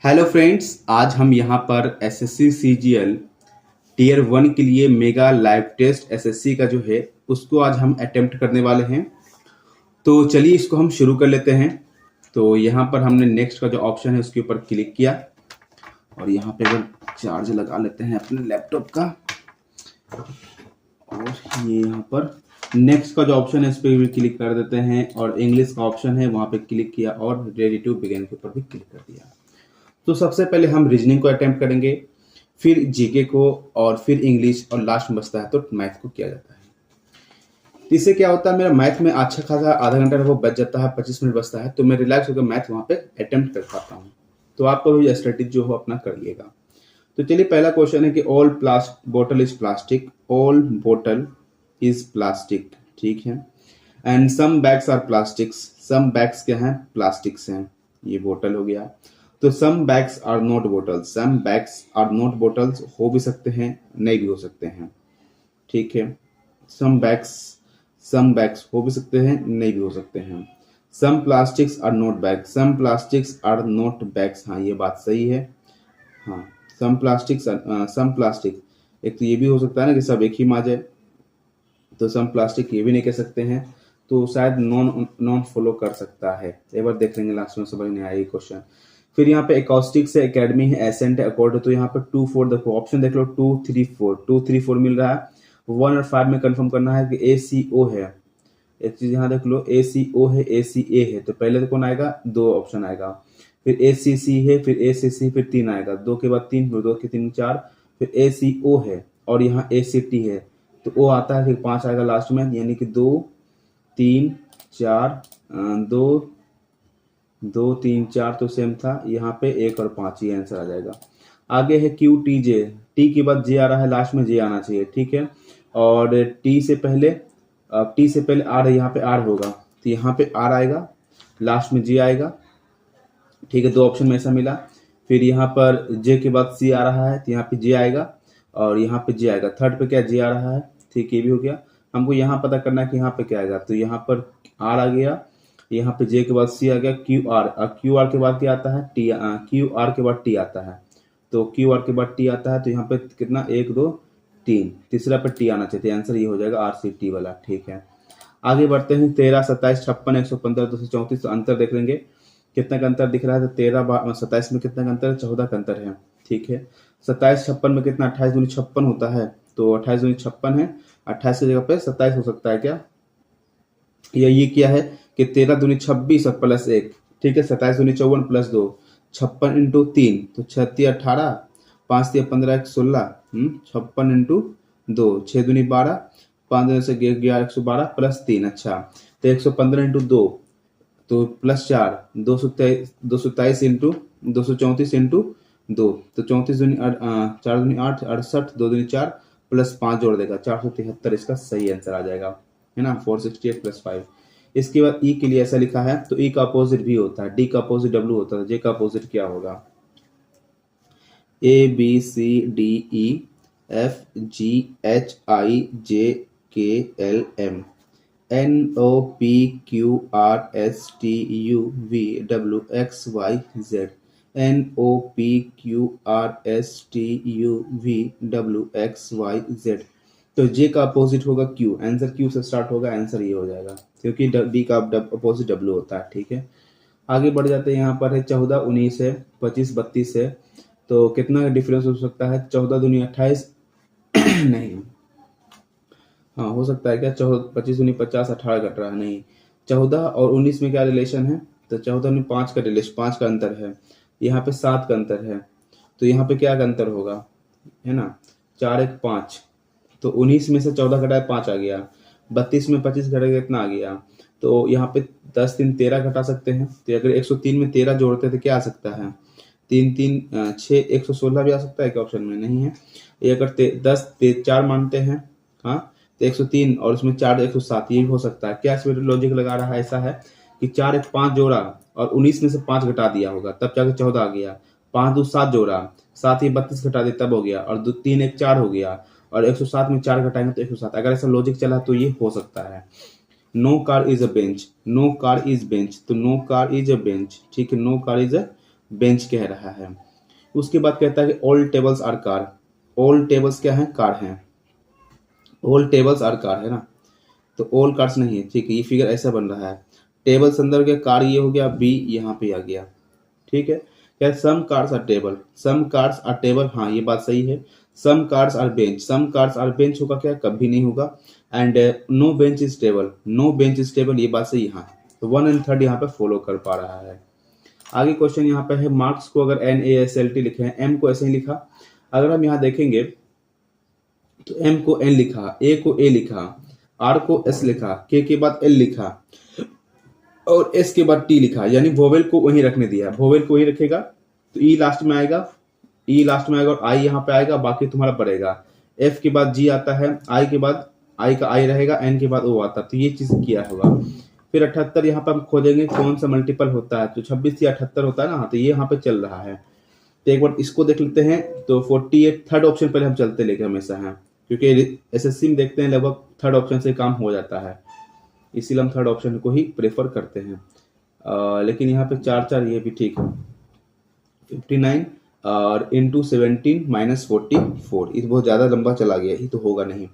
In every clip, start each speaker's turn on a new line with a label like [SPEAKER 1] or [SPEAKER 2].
[SPEAKER 1] Hello friends, आज हम यहाँ पर एसएससी सीजीएल टीयर 1 के लिए मेगा लाइव टेस्ट एसएससी का जो है उसको आज हम अटेम्प्ट करने वाले हैं। तो चलिए इसको हम शुरू कर लेते हैं। तो यहाँ पर हमने नेक्स्ट का जो ऑप्शन है उसके ऊपर क्लिक किया और यहाँ पे अगर चार्ज लगा लेते हैं अपने लैपटॉप का और ये यहाँ पर नेक्स्ट का जो ऑप्शन है इस पर भी क्लिक कर देते हैं और इंग्लिश का ऑप्शन है वहाँ पे क्लिक किया और रेडी टू बिगिन के ऊपर भी क्लिक कर दिया। तो सबसे पहले हम रीजनिंग को अटेम्प्ट करेंगे, फिर जीके को और फिर इंग्लिश और लास्ट में बचता है तो मैथ को किया जाता है। इससे क्या होता है, मेरा मैथ में अच्छा खासा आधा घंटा वो बच जाता है, 25 मिनट बचता है तो मैं रिलैक्स होकर मैथ वहाँ पे अटेम्प्ट कर पाता हूँ। तो आपको भी स्ट्रेटेजी जो हो अपना कर लिएगा। तो चलिए पहला क्वेश्चन है कि all bottle is plastic, all bottle is plastic, ठीक है। And some bags are plastics, some bags क्या है, प्लास्टिक्स हैं, ये बोतल हो गया। तो some bags are not bottles, some bags are not bottles हो भी सकते हैं नहीं भी हो सकते हैं, ठीक है। सम बैग्स हो भी सकते हैं नहीं भी हो सकते हैं। Some plastics are not bags, some plastics are not bags, हाँ ये बात सही है। हाँ सम प्लास्टिक, एक तो ये भी हो सकता है ना कि सब एक ही में आ जाए, तो सम प्लास्टिक ये भी नहीं कह सकते हैं, तो शायद नॉन फॉलो कर सकता है। एक बार देख लेंगे लास्ट में, समझ नहीं आया ये क्वेश्चन। फिर यहाँ पे एकॉस्टिक्स है, एकेडमी है, एसेंट है, अकॉर्ड है, तो यहाँ पे 2 4 देखो ऑप्शन देख लो, 2 3 4 2 3 4 मिल रहा है। 1 और 5 में कंफर्म करना है कि ACO है। एक चीज यहाँ देख लो, ACO है, ACA है, तो पहले तो कौन आएगा, 2 ऑप्शन आएगा। फिर ACC है, फिर ACC, फिर 3 आएगा, 2 के बाद 3, फिर 2 के 3 4, फिर ACO है और यहाँ ACT है, तो O आता है, फिर 5 आएगा लास्ट में, यानी कि 2 3 4 2 3 4 तो सेम था, यहाँ पे 1 और 5 ये आंसर आ जाएगा। आगे है QTJ, टी के बाद जे आ रहा है, लास्ट में जे आना चाहिए, ठीक है। और टी से पहले आर है, यहाँ पे आर होगा तो यहाँ पे आर आएगा, लास्ट में जे आएगा, ठीक है। 2 ऑप्शन में ऐसा मिला। फिर यहाँ पर जे के बाद सी आ रहा है तो यहाँ पे जे आएगा और यहाँ पे जे आएगा, थर्ड पे क्या जे आ रहा है, ठीक ये भी हो गया। हमको यहाँ पता करना है कि यहाँ पे क्या आएगा, तो यहाँ पर आर आ गया, यहाँ पे जे के बाद सी आ गया, क्यू आर के बाद क्या आता है, टी, क्यू आर के बाद टी आता है, तो क्यू आर के बाद टी आता है, तो यहाँ पे कितना 1 2 3, तीसरा पे टी आना चाहिए, आंसर ये हो जाएगा RCT वाला, ठीक है। आगे बढ़ते हैं, 13 27 56 115 234, तो अंतर देख लेंगे कितना का अंतर दिख रहा है, तो 13 27 में कितना का अंतर है, 14 का अंतर है, ठीक है। 27 56 में कितना, 28 दूनी 56 होता है, तो 28 दूनी 56 है, 28 की जगह पे 27 हो सकता है क्या, या ये क्या है कि 13 दूनी 26 और प्लस 1, ठीक है। 27 दूनी 54 प्लस 2, 56 इंटू 3, तो 36 18, 5 3 15 1 16, 56 इंटू 2, 6 दूनी 12, 5 दूनी से 11 112 प्लस 3, अच्छा तो 115 इंटू 2 तो प्लस 4, 223 इंटू 234 इंटू 2, तो 34 दूनी 4 दूनी 8 68, 2 दूनी 4 प्लस 5 जोड़ देगा, 473 इसका सही आंसर आ जाएगा, है ना। 468 प्लस 5। इसके बाद ई के लिए ऐसा लिखा है, तो ई का अपोजिट भी होता है, डी का अपोजिट डब्ल्यू होता है, जे का अपोजिट क्या होगा, ABCDEFGHIJKLM NOPQRSTUVWXYZ NOPQRSTUVWXYZ, तो जे का अपोजिट होगा क्यू, आंसर क्यू से स्टार्ट होगा, आंसर ये हो जाएगा क्योंकि डी का अपोजिट डब्ल्यू होता है, ठीक है। आगे बढ़ जाते हैं, यहाँ पर है 14 19 है, 25 32 है, तो कितना डिफरेंस हो सकता है, 14 दूनी 28 नहीं, हाँ हो सकता है क्या, 25 दूनी 50 18 कट रहा है, नहीं 14 और 19 में क्या रिलेशन है, तो 14 में 5 का रिलेशन, 5 का अंतर है, यहाँ पे 7 का अंतर है, तो यहाँ पे क्या का अंतर होगा, है ना, 4 1 5, तो 19 में से 14 घटाए 5 आ गया, 32 में 25 घटाए कितना आ गया, तो यहाँ पे 10 3 13 घटा सकते हैं, तो अगर 103 में 13 जोड़ते तो क्या आ सकता है, 3 3 6 116 भी आ सकता है, क्या ऑप्शन में नहीं है। ये अगर 10 4 मानते हैं, हाँ तो 103 और उसमें 4 107, ये भी हो सकता है। क्या इसमें लॉजिक लगा रहा है, ऐसा है कि 4 1 5 जोड़ा और 19 में से 5 घटा दिया होगा तब जाके 14 आ गया, 5 2 7 जोड़ा, 7 ये 32 घटा दिया तब हो गया, और 2 3 1 4 हो गया, और 107 में 4 घटाएंगे तो 107, अगर ऐसा लॉजिक चला तो ये हो सकता है। No car is a bench, no car is bench, तो no car is a bench, ठीक है, no car is a bench कह रहा है। उसके बाद कहता है कि all tables are car. All tables क्या है? कार हैं। ऑल टेबल्स आर कार है ना, तो ऑल कार्स नहीं है, ठीक है। ये फिगर ऐसा बन रहा है, टेबल्स अंदर गया, कार ये हो गया, बी यहाँ पे आ गया, ठीक है। क्या some cars are table, some cars are table, हाँ ये बात सही है। Some cars are bench, some cars are bench होगा क्या? कभी नहीं होगा। And no bench is table, no bench is table, ये बात सही। हाँ, तो 1 एंड 3 यहाँ पे फॉलो कर पा रहा है। आगे क्वेश्चन यहाँ पे है, मार्क्स को अगर NASLT लिखे हैं, M को ऐसे ही लिखा। अगर हम यहाँ देखेंगे तो M को N लिखा, A को A लिखा, R को S लिखा, K के बाद L लिखा और S के बाद T लिखा, यानी वोवेल को वहीं रखने दिया। वोवेल को वहीं रखेगा तो E लास्ट में आएगा, E लास्ट में आएगा और I यहाँ पे आएगा, बाकी तुम्हारा पड़ेगा। F के बाद G आता है, I के बाद I का I रहेगा, N के बाद O आता है, तो ये चीज किया होगा। फिर 78 यहाँ पे हम खोजेंगे कौन सा मल्टीपल होता है, तो 26 या 78 होता है ना, तो ये यहाँ पे चल रहा है। तो एक बार इसको देख लेते हैं। तो 48 थर्ड ऑप्शन पहले हम चलते लेके हमेशा हैं, क्योंकि SSC में देखते हैं लगभग थर्ड ऑप्शन से काम हो जाता है, इसीलिए हम थर्ड ऑप्शन को ही प्रेफर करते हैं। लेकिन यहाँ पे 4 ये भी ठीक है। 59 और इंटू 17 माइनस 44, ये बहुत ज़्यादा लंबा चला गया, ये तो होगा नहीं।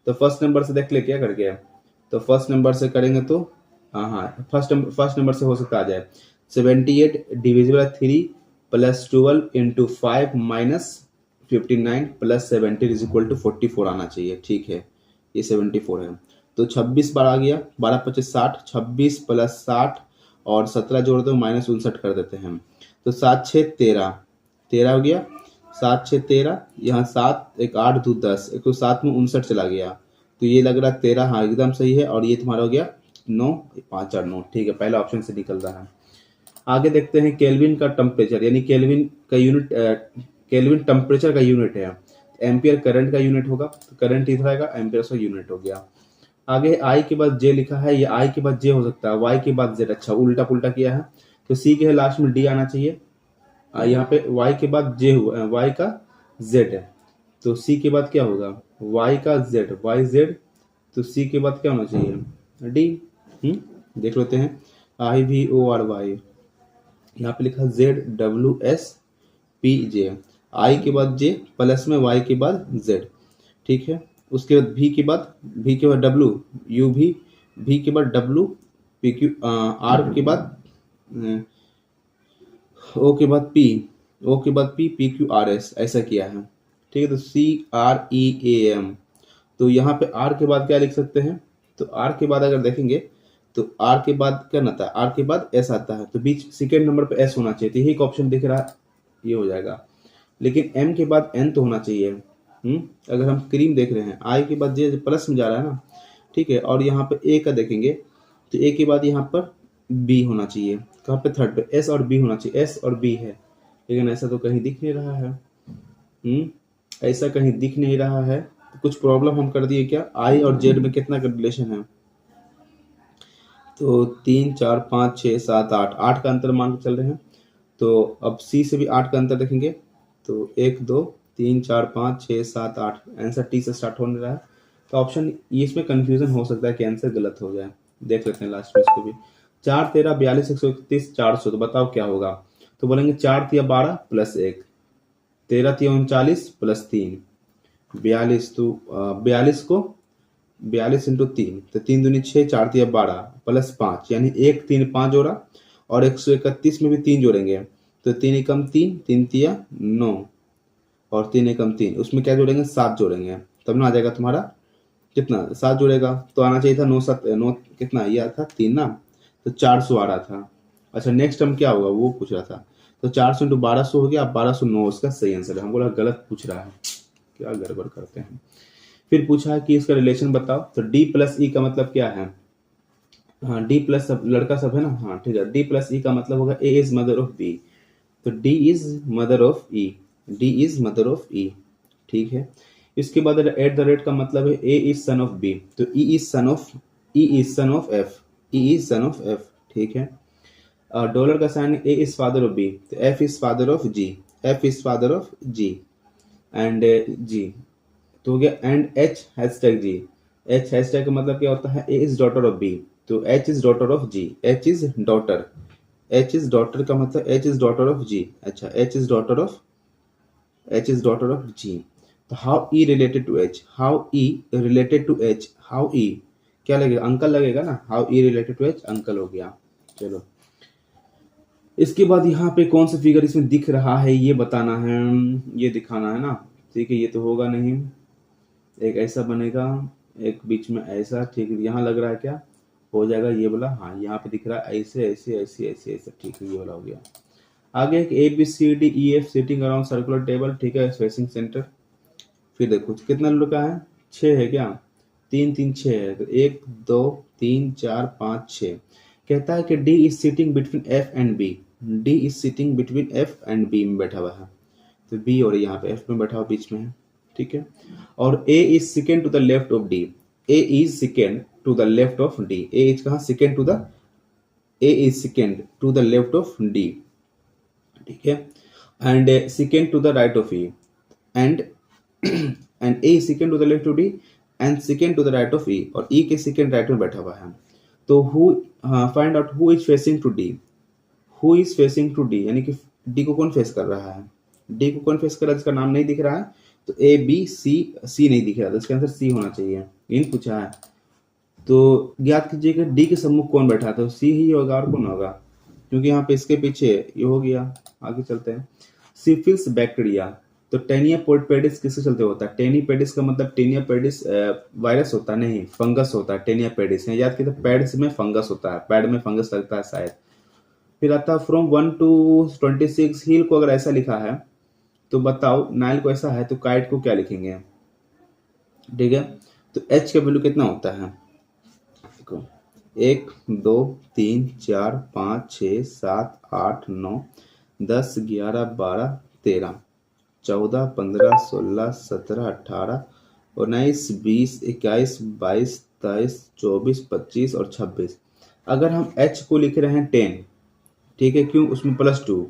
[SPEAKER 1] तो फर्स्ट नंबर से देख ले क्या कर गया, तो फर्स्ट नंबर से करेंगे तो हाँ फर्स्ट नंबर से हो सकता आ जाए। 78 divisible 3 plus 12 into 5 minus 59 plus 70 is equal to 44 आना चाहिए, ठीक है, ये 74 है। तो 26 बार आ गया, 12 25 60, 26 प्लस 60 और 17 जोड़ दो, माइनस 59 कर देते हैं। तो 7 6 13, 13 हो गया, 7 6 13, यहाँ 7 1 8 2 10, एक तो 7 में 59 चला गया, तो ये लग रहा है 13, हाँ एकदम सही है। और ये तुम्हारा हो गया 9, 5 4 9, ठीक है, पहला ऑप्शन से निकल रहा है। आगे देखते हैं केल्विन का टेम्परेचर, यानी केल्विन का यूनिट, केल्विन टेम्परेचर का यूनिट है, एम्पियर करंट का यूनिट होगा, तो करंट इधर आएगा, एम्पियर का यूनिट हो गया। आगे आई के बाद जे लिखा है, ये आई के बाद जे हो सकता है, वाई के बाद जेड, अच्छा उल्टा पुल्टा किया है, तो सी के है लास्ट में डी आना चाहिए। यहाँ पे वाई के बाद जे हुआ, वाई का जेड है, तो सी के बाद क्या होगा, वाई का जेड, वाई जेड, तो सी के बाद क्या होना चाहिए, डी। देख लेते हैं, IVORY, यहाँ पे लिखा ZWSPJ, आई के बाद जे प्लस में वाई के बाद जेड, ठीक है। उसके बाद भी के बाद डब्ल्यू, यू भी के बाद डब्ल्यू, PQ, आर के बाद ओ के बाद पी, ओ के बाद PQRS, ऐसा किया है, ठीक है। तो CREAM, तो यहाँ पे आर के बाद क्या लिख सकते हैं, तो आर के बाद अगर देखेंगे तो आर के बाद क्या आता है, आर के बाद एस आता है, तो बीच सेकेंड नंबर पे एस होना चाहिए, तो यही ऑप्शन दिख रहा है, ये हो जाएगा। लेकिन एम के बाद एन तो होना चाहिए। अगर हम क्रीम देख रहे हैं, आई के बाद जे प्लस में जा रहा है ना, ठीक है। और यहाँ पे ए का देखेंगे तो ए के बाद यहाँ पर बी होना चाहिए, कहाँ पे थर्ड पे एस और बी होना चाहिए, एस और बी है, लेकिन ऐसा तो कहीं दिख नहीं रहा है। ऐसा कहीं दिख नहीं रहा है, तो कुछ प्रॉब्लम हम कर दिए क्या, आई और जेड में कितना का रिलेशन है, तो 3 4 5 6 7 8, 8 का अंतर मान के चल रहे हैं। तो अब सी से भी 8 का अंतर देखेंगे, तो 1 2 3 4 5 6 7 8, आंसर टी से स्टार्ट होने रहा है, तो ऑप्शन ये, इसमें कंफ्यूजन हो सकता है कि आंसर गलत हो जाए। देख लेते हैं लास्ट में इसको भी। 4 13 42 131 400, तो बताओ क्या होगा, तो बोलेंगे 4 तिया 12 प्लस 1, 13 तिया 39 प्लस 3, 42, तो 42 को 42 इंटू 3, तो 3 दूनी 6, 4 तिया 12 प्लस 5, यानी 1 3 5 जोड़ा, और 131 में भी 3 जोड़ेंगे, तो 3 एकम 3, 3 तिया 9, और 3 एकम 3, उसमें क्या जोड़ेंगे, 7 जोड़ेंगे, तब ना आ जाएगा तुम्हारा कितना, 7 जुड़ेगा, तो आना चाहिए था 9 7 9, कितना ये था 3 ना, तो 400 आ रहा था। अच्छा नेक्स्ट टर्म क्या होगा वो पूछ रहा था, तो 400 इंटू 1200 हो गया, 1209 उसका सही आंसर है। हमको लगा गलत पूछ रहा है, क्या गड़बड़ करते हैं। फिर पूछा है कि इसका रिलेशन बताओ, तो डी प्लस ई का मतलब क्या है, हाँ डी प्लस सब लड़का सब है ना, हाँ ठीक है, डी प्लस ई का मतलब होगा A is mother of B, तो D is mother of E, D is mother of E, ठीक है। इसके बाद एट द रेट का मतलब है A is son of B, तो E is son of F, E is son of F, ठीक है। डॉलर का sign A is father of B, तो F is father of G, F is father of G and G, तो हो गया। And H hashtag G, H hashtag का मतलब क्या होता है, A is daughter of B, तो H is daughter of G, H is daughter, H is daughter का मतलब H is daughter of G. अच्छा, H is daughter of G. तो how E related to H, how E related to H, how E क्या लगेगा, uncle लगेगा ना, how E related to H uncle हो गया। चलो, इसके बाद यहाँ पे कौन सा फिगर इसमें दिख रहा है ये बताना है, ये दिखाना है ना। ठीक है, ये तो होगा नहीं, एक ऐसा बनेगा, एक बीच में ऐसा। ठीक है, यहाँ लग रहा है क्या हो जाएगा ये वाला, हाँ यहाँ पे दिख रहा है ऐसे ऐसे ऐसे ऐसे ऐसे। ठीक है, ये वाला हो गया। आगे एक A B C D E F sitting around circular table. ठीक है, फेसिंग सेंटर। फिर देखो कितना लड़का है, 6 है क्या, 3 3 6 है, तो 1 2 3 4 5 6। कहता है कि D is sitting between F and B, D is sitting between F and B में बैठा हुआ है, तो बी और यहाँ पे एफ में बैठा हुआ बीच में है। ठीक है, और A is second to the left of D, A is second to the left of D, A is कहाँ second to the, A is second to the left of D. ठीक है, and second to the right of E, and and A second to the left of D and second to the right of E, और E के second right में बैठा हुआ है। तो who find out who is facing to D, who is facing to D, यानी कि D को कौन फेस कर रहा है, डी को कौन फेस कर रहा है, जिसका नाम नहीं दिख रहा है। तो ए बी सी, सी नहीं दिख रहा, तो इसका आंसर सी होना चाहिए, इन पूछा है। तो ज्ञात कीजिए कि डी के सम्मुख कौन बैठा है, तो सी ही होगा, और कौन होगा, क्योंकि यहाँ पे इसके पीछे ये हो गया। आगे चलते हैं, सिफिलिस बैक्टीरिया, तो टेनिया पेडिस किसके चलते होता है, टेनी पेडिस का मतलब टेनिया पेडिस वायरस होता है, नहीं फंगस होता है, टेनिया पेडिस है, याद कीजिए पेड्स में फंगस होता है, पैड में फंगस लगता है शायद। फिर आता है फ्रॉम 1 to 26, हील को अगर ऐसा लिखा है तो बताओ, नाइल को ऐसा है तो काइट को क्या लिखेंगे। ठीक है, तो एच का वैल्यू कितना होता है, देखो 1 2 3 4 5 6 7 8 9 10 11 12 13 14 15 16 17 18 19 20 21 22 23 24 25 और 26। अगर हम एच को लिख रहे हैं 10, ठीक है, क्यों, उसमें +2,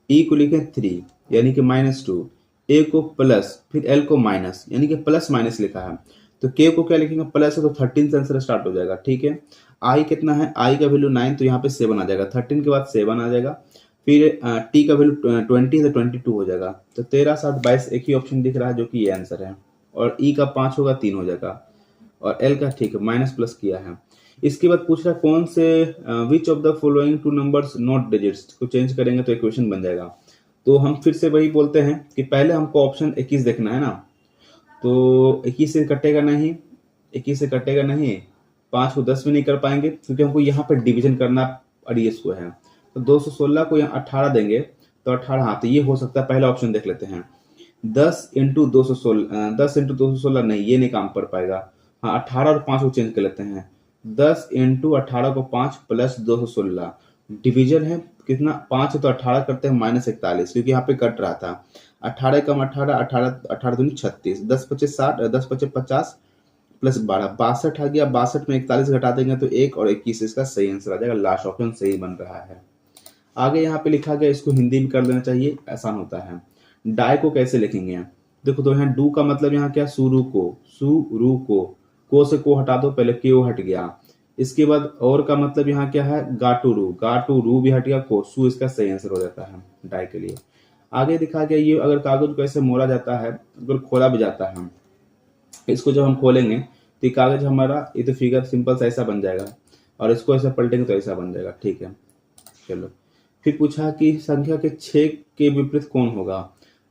[SPEAKER 1] ई को लिखें 3 यानी कि -2, ए को प्लस, फिर एल को माइनस, यानी कि प्लस माइनस लिखा है, तो के को क्या लिखेंगे, प्लस है तो 13 से आंसर स्टार्ट हो जाएगा। ठीक है, आई कितना है, आई का वैल्यू 9, तो यहाँ पे 7 आ जाएगा, 13 के बाद 7 आ जाएगा। फिर टी का वैल्यू 20 है तो 22 हो जाएगा, तो 13 7 22 एक ही ऑप्शन दिख रहा है जो कि ये आंसर है। और ई का 5 होगा 3 हो जाएगा, और एल का ठीक है माइनस प्लस किया है। इसके बाद पूछ रहा है कौन से विच of the following two numbers not digits को चेंज करेंगे तो इक्वेशन बन जाएगा। तो हम फिर से वही बोलते हैं कि पहले हमको ऑप्शन 21 देखना है ना, तो 21 से कटेगा नहीं, 21 से कटेगा नहीं, 5 को 10 में नहीं कर पाएंगे क्योंकि हमको यहाँ पर डिवीजन करना अड़ियस को है, तो 216 को यहाँ 18 देंगे तो 18, हाँ तो ये हो सकता है, पहला ऑप्शन देख लेते हैं, 10 इंटू 216 नहीं, ये नहीं काम कर पाएगा। हाँ 18 और 5 को चेंज कर लेते हैं, 10 इंटू 18 को 5 प्लस 216, डिवीजन है कितना, 5 है तो 18 करते हैं -41, क्योंकि यहाँ पे कट रहा था, 18 कम 18 18 18 दूनी 36, 10 25 60, 10 25 50 प्लस 12 62 आ गया, 62 में 41 घटा देंगे तो 1 और 21 इसका सही आंसर आ जाएगा, लास्ट ऑप्शन सही बन रहा है। आगे यहाँ पे लिखा गया, इसको हिंदी में कर देना चाहिए, आसान होता है। डाई को कैसे लिखेंगे, देखो तो यहाँ डू का मतलब यहाँ क्या, शुरू को से को हटा दो, पहले के हट गया। इसके बाद और का मतलब यहाँ क्या है, गाटू रू भी हट गया, को सू इसका सही आंसर हो जाता है डाई के लिए। आगे दिखा गया, ये अगर कागज को ऐसे मोड़ा जाता है, अगर खोला भी जाता है, इसको जब हम खोलेंगे तो ये कागज हमारा, ये तो फिगर सिंपल सा ऐसा बन जाएगा, और इसको ऐसा पलटेंगे तो ऐसा बन जाएगा। ठीक है, चलो फिर पूछा कि संख्या के 6 के विपरीत कौन होगा,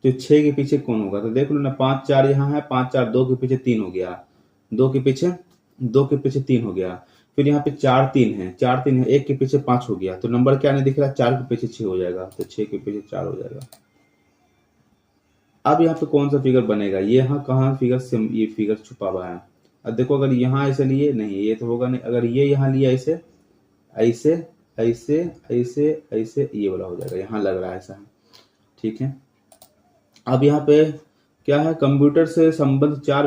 [SPEAKER 1] तो 6 के पीछे कौन होगा, तो देख लो ना, 5 4 यहाँ है, 5 4 2 के पीछे 3 हो गया, 2 के पीछे 3 हो गया, फिर यहाँ पे 4 3 है, 4 3 है, 1 के पीछे 5 हो गया, तो नंबर क्या नहीं दिख रहा, 4 के पीछे 6 हो जाएगा, तो 6 के पीछे 4 हो जाएगा। अब यहाँ पे कौन सा फिगर बनेगा, ये यहाँ कहाँ फिगर से ये फिगर छुपा हुआ है। अब देखो अगर यहाँ ऐसे लिए, नहीं ये तो होगा नहीं, अगर ये यहाँ लिया ऐसे ऐसे ऐसे ऐसे ऐसे, ये वाला हो जाएगा, यहाँ लग रहा है ऐसा। ठीक है, अब यहाँ पे क्या है, कंप्यूटर से संबंध 4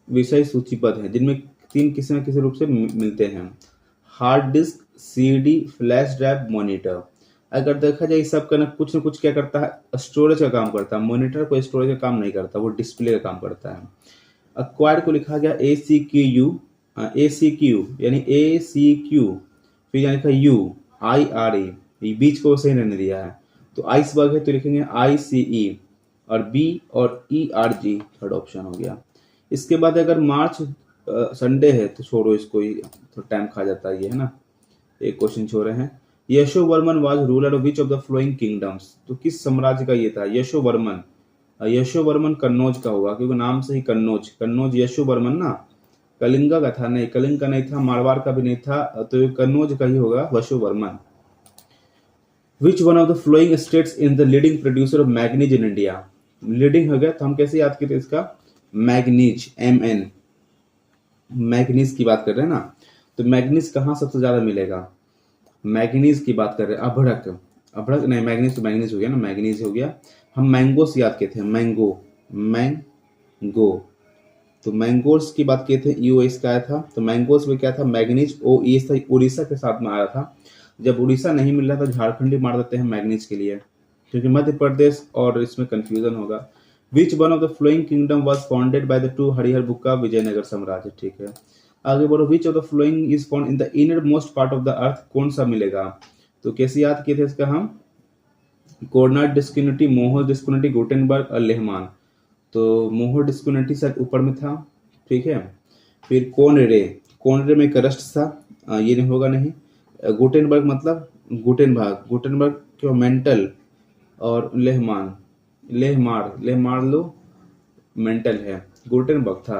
[SPEAKER 1] विषय सूचीबद्ध हैं, जिनमें 3 किसी न किसी रूप से मिलते हैं, hard disk, CD, flash drive, monitor. अगर देखा जाए इस सब का न कुछ क्या करता है, स्टोरेज का काम करता है, मॉनिटर को स्टोरेज का काम नहीं करता, वो डिस्प्ले का काम करता है। अक्वायर्ड को लिखा गया ACQ यानी ACQ, फिर यहाँ लिखा UIRE, ये बीच को सही रहने दिया है। तो आइसबर्ग है तो लिखेंगे ICE, और बी और ERG थर्ड ऑप्शन हो गया। इसके बाद अगर मार्च संडे है तो छोड़ो इसको, ही तो टाइम खा जाता है ये, है ना। एक क्वेश्चन छोड़े हैं। Yashovarman was ruler of which of the flowing kingdoms, तो किस साम्राज्य का ये था यशोवर्मन। यशोवर्मन कन्नौज का होगा क्योंकि नाम से ही कन्नौज, कन्नौज यशोवर्मन ना, कलिंगा का था नहीं, कलिंग का नहीं था, मारवाड़ का भी नहीं था, तो ये कन्नौज का ही होगा यशोवर्मन। विच one of the flowing states in the leading producer of manganese in India, leading हो गया तो हम कैसे याद करते इसका, मैग्नीज MN, मैग्नीज की बात कर रहे हैं ना। तो मैग्नीज कहाँ सबसे ज्यादा मिलेगा, मैग्नीज की बात कर रहे हैं, अभड़क, अभड़क नहीं, मैग्नीज तो मैग्नीज हो गया ना, मैग्नीज हो गया। हम मैंगोस याद किए थे, मैंगो, मैंगो, तो मैंगोस की बात किए थे, ईओ इसका आया था, तो मैंगोस में क्या था, मैग्नीज OE था, उड़ीसा के साथ में आया था। जब उड़ीसा नहीं मिल रहा था झारखंड ही मार देते हैं मैग्नीज के लिए, क्योंकि मध्य प्रदेश और इसमें कंफ्यूजन होगा। Which one of the following kingdom was founded by the two Harihara Bukka Vijayanagara साम्राज्य, ठीक है। आगे बढ़ो, which of the following is found in the inner most part of the earth, कौन सा मिलेगा। तो कैसे याद किए थे इसका हम, कोर्नाट डिस्क्रिनिटी, मोहर डिस्क्रिनिटी, गुटेनबर्ग और लेहमान। तो मोहर डिस्क्रिनिटी शायद ऊपर में था, ठीक है। फिर कोनरे, कोनरे में एक रस्ट था, ये नहीं होगा नहीं। गुटेनबर्ग मतलब गुटेनबर्ग, गुटेनबर्ग क्यों मेंटल, और लेहमान, लेहमार, लेहमार लो मेंटल है, गुटेनबर्ग था।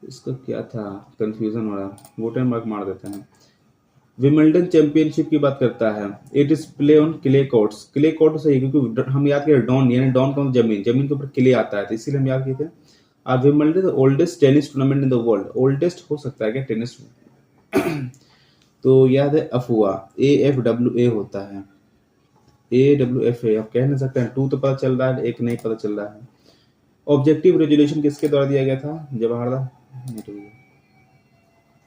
[SPEAKER 1] इसका क्या था, कंफ्यूजन हो रहा, गुटेनबर्ग मार देते हैं। विमिल्टन चैंपियनशिप की बात करता है, it is play on clay courts, clay court सही क्योंकि हम याद करें डॉन, यानी डॉन का जमीन, जमीन के ऊपर क्ले आता है, तो इसीलिए हम याद किए थे। विमिल्टन oldest tennis tournament in the world, oldest हो सकता है क्या टेनिस तो याद है अफुआ, AFWA होता है, AWFA, आप कह नहीं सकते हैं, 2 तो पता चल रहा है, एक नहीं पता चल रहा है। ऑब्जेक्टिव रेजोल्यूशन किसके द्वारा दिया गया था, जवाहरलाल,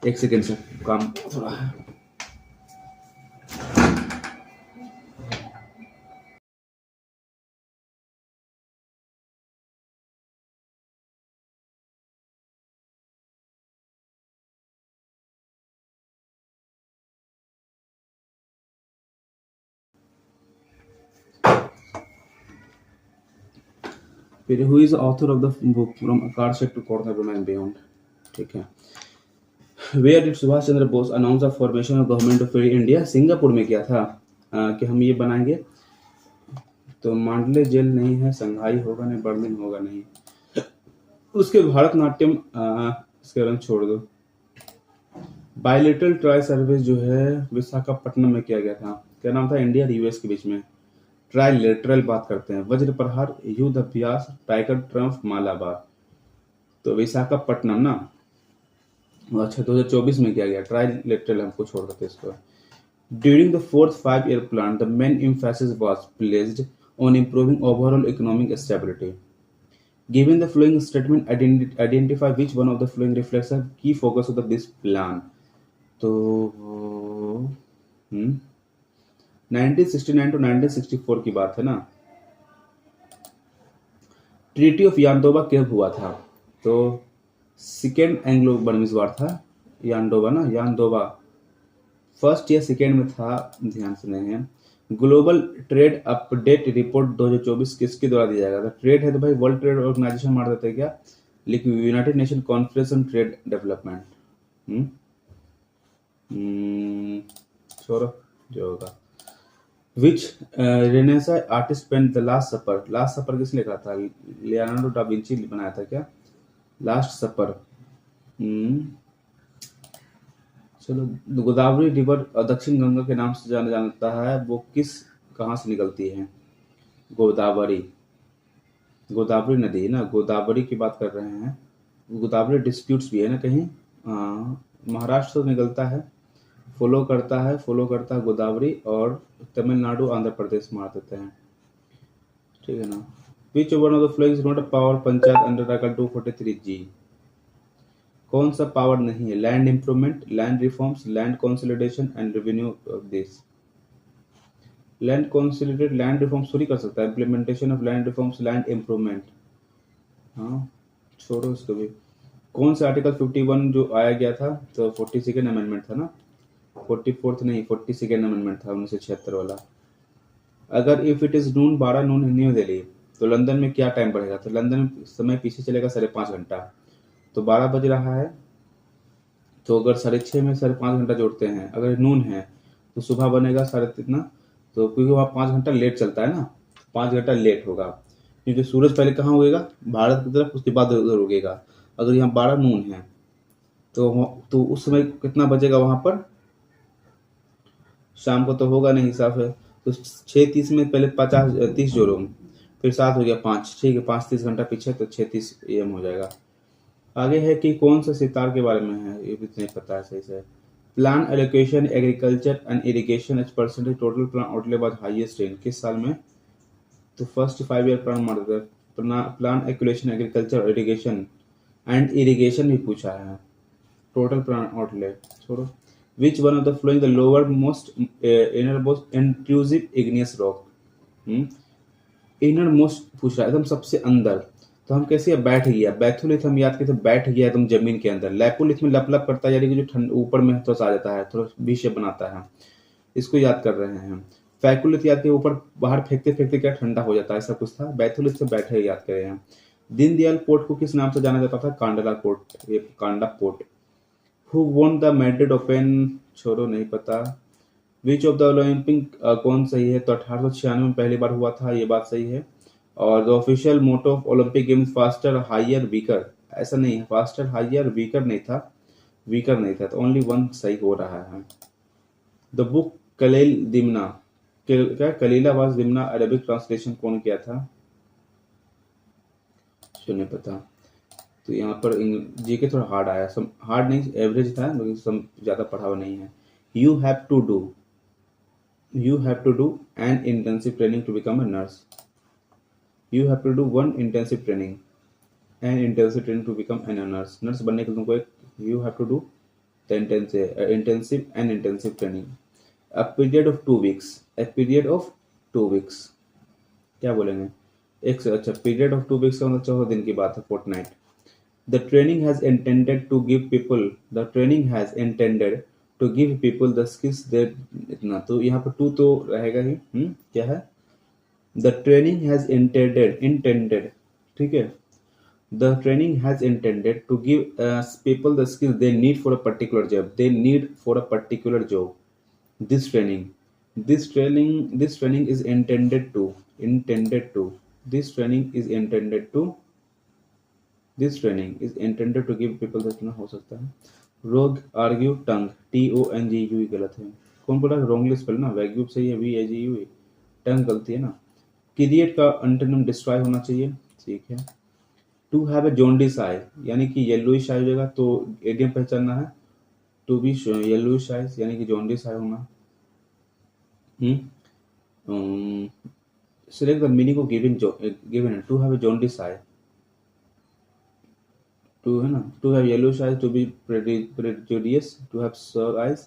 [SPEAKER 1] एक सेकेंड से काम थोड़ा है। फिर who is author of the book from आकाशक टू कॉर्नर एंड बियॉन्ड, ठीक है। Where did Subhash Chandra Bose announce the formation of government of India, Singapore में किया था कि हम ये बनाएंगे। तो मांडले जेल नहीं है, संघाई होगा नहीं, बर्लिन होगा नहीं, उसके भारतनाट्यम इसके रंग छोड़ दो। बायलेटरल ट्राई सर्विस जो है विशाखापट्टनम में किया गया था, क्या नाम था, इंडिया और US के बीच में। ट्राइलेटरल बात करते हैं, वज्र प्रहार, युद्ध अभ्यास, टाइगर ट्रम्प, मालाबार। तो विशाखापट्टनम ना, अच्छा 2024 में किया गया, ट्राइलेटरल हमको छोड़ देते इसको। During the fourth 5-year plan, the main emphasis was placed on improving overall economic stability. Given the following statement, identify which one of the following reflects a key focus of this plan. तो 1969 to 1964 की बात है ना। Treaty of यानदोबा कब हुआ था, तो second Anglo Burmese वार था, यानदोबा ना, यानदोबा फर्स्ट या सेकेंड में था, ध्यान से नहीं है। ग्लोबल ट्रेड अपडेट रिपोर्ट 2024 किसके द्वारा दिया जाएगा, ट्रेड है तो भाई वर्ल्ड ट्रेड ऑर्गेनाइजेशन मार देते हैं क्या, लेकिन United Nation conference on trade development, छोड़ो जो होगा। Which renaissance artist paint the last supper, last supper किसने लिखा था, लियोनार्डो डा विंची बनाया था क्या, लास्ट सपर। चलो, गोदावरी रिवर दक्षिण गंगा के नाम से जाना जाता है, वो किस कहाँ से निकलती है, गोदावरी, गोदावरी नदी ना, गोदावरी की बात कर रहे हैं। गोदावरी डिस्प्यूट्स भी है ना कहीं, महाराष्ट्र से निकलता है, फॉलो करता है गोदावरी, और तमिलनाडु आंध्र प्रदेश में आ देते हैं, ठीक है ना। विच one of the following is not a power panchayat under article 243G, कौन सा पावर नहीं है, land improvement, land reforms, land consolidation and revenue of this. Land consolidate, land reforms थोड़ी कर सकता है, implementation of land reforms, land improvement, हाँ छोड़ो उसको भी। कौन सा आर्टिकल 51 जो आया गया था, तो 42nd अमेंडमेंट था ना, 44th नहीं, 42nd अमेंडमेंट था 1976 वाला। अगर if it is Noon 12 Noon in new Delhi, तो लंदन में क्या टाइम बढ़ेगा? तो लंदन में समय पीछे चलेगा 5.5 घंटा। तो 12 बज रहा है, तो अगर 6:30 में 5.5 घंटा जोड़ते हैं, अगर नून है तो सुबह बनेगा साढ़े कितना, तो क्योंकि वहाँ 5 घंटा लेट चलता है ना, 5 घंटा लेट होगा, क्योंकि सूरज पहले कहाँ उगेगा? भारत की तरफ, उसके बाद उधर उगेगा। अगर यहाँ 12 नून है तो उस समय कितना बजेगा वहां पर? शाम को तो होगा नहीं हिसाब है। तो 6:30 में पहले 30 जोड़ो, फिर 7 हो गया 5, ठीक है, 5:30 घंटा पीछे, तो 6:30 AM हो जाएगा। आगे है कि कौन सा सितार के बारे में है, ये भी नहीं पता है सही से। Plan allocation agriculture and irrigation as percentage total plan outlay by highest rain, किस साल में? तो फर्स्ट 5 ईयर प्लान मारते प्लान एलोकेशन एग्रीकल्चर और इरिगेशन एंड इरिगेशन भी पूछा है। टोटल प्लान आउटले छोड़ो। Which one of the following the lowermost innermost intrusive igneous rock? Innermost पूछ रहा है, एकदम सबसे अंदर। तो हम कैसे? बैठ गया, बैथुलिथ हम याद किए तो बैठ गया एकदम जमीन के अंदर। लैपुलिथ में लप लप करता है, यानी कि जो ठंड ऊपर में थोड़ा सा आ जाता है, थोड़ा वी शेप बनाता है, इसको याद कर रहे हैं। फैकुलिथ याद किए, ऊपर बाहर फेंकते फेंकते क्या ठंडा हो जाता है, ऐसा कुछ था। बैथुलिथ से बैठे याद कर रहे हैं। दीनदयाल पोर्ट को किस नाम से जाना जाता था? कांडला पोर्ट, ये Kanda port. Who won the Madrid open? छोड़ो, नहीं पता। विच ऑफ द ओलंपिक, कौन सही है? तो 1896 में पहली बार हुआ था, ये बात सही है। और the official motto of Olympic games faster higher weaker, ऐसा नहीं है, फास्टर हायर वीकर नहीं था, वीकर नहीं था, तो ओनली वन सही हो रहा है। द बुक कलील दिमना, क्या कलीला वाज दिमना अरबिक ट्रांसलेशन कौन किया था? नहीं पता। तो यहाँ पर जीके थोड़ा हार्ड आया, सम हार्ड नहीं, एवरेज था, लेकिन सम ज़्यादा पढ़ा हुआ नहीं है। You have to do, you have to do an intensive training to become a nurse. You have to do one intensive training, an intensive training to become a nurse. Nurse बनने के लिए तुमको एक you have to do the intensive and intensive training. A period of 2 weeks. A period of 2 weeks. क्या बोलेंगे? एक से अच्छा पीरियड ऑफ 2 weeks का मतलब 14 दिन की बात है, Fortnite. The training has intended to give people. The training has intended to give people the skills they, इतना तो यहाँ पर टू तो रहेगा ही। क्या है? The training has intended, ठीक है। The training has intended to give people the skills they need for a particular job. They need for a particular job. This training is intended to. This training is intended to give people that ना हो सकता है। रोग argue टंग, TONGU गलत है। कौन बोला? Rongli spell ना, वैग्यूब सही है, VAGU, टंग गलती है ना। क्रिएट का अंटोनिम डिस्ट्रॉय होना चाहिए, ठीक है। टू हैव ए जॉन्डिस आई, यानी कि येलोइश आई हो जाएगा, तो एडियम पहचानना है। टू बी येलोइश आई यानी कि जॉन्डिस आई होना। Select the meaning of given to have a jaundice eye, to है ना, to have yellowish eyes, to be prejudicious, to have sore eyes,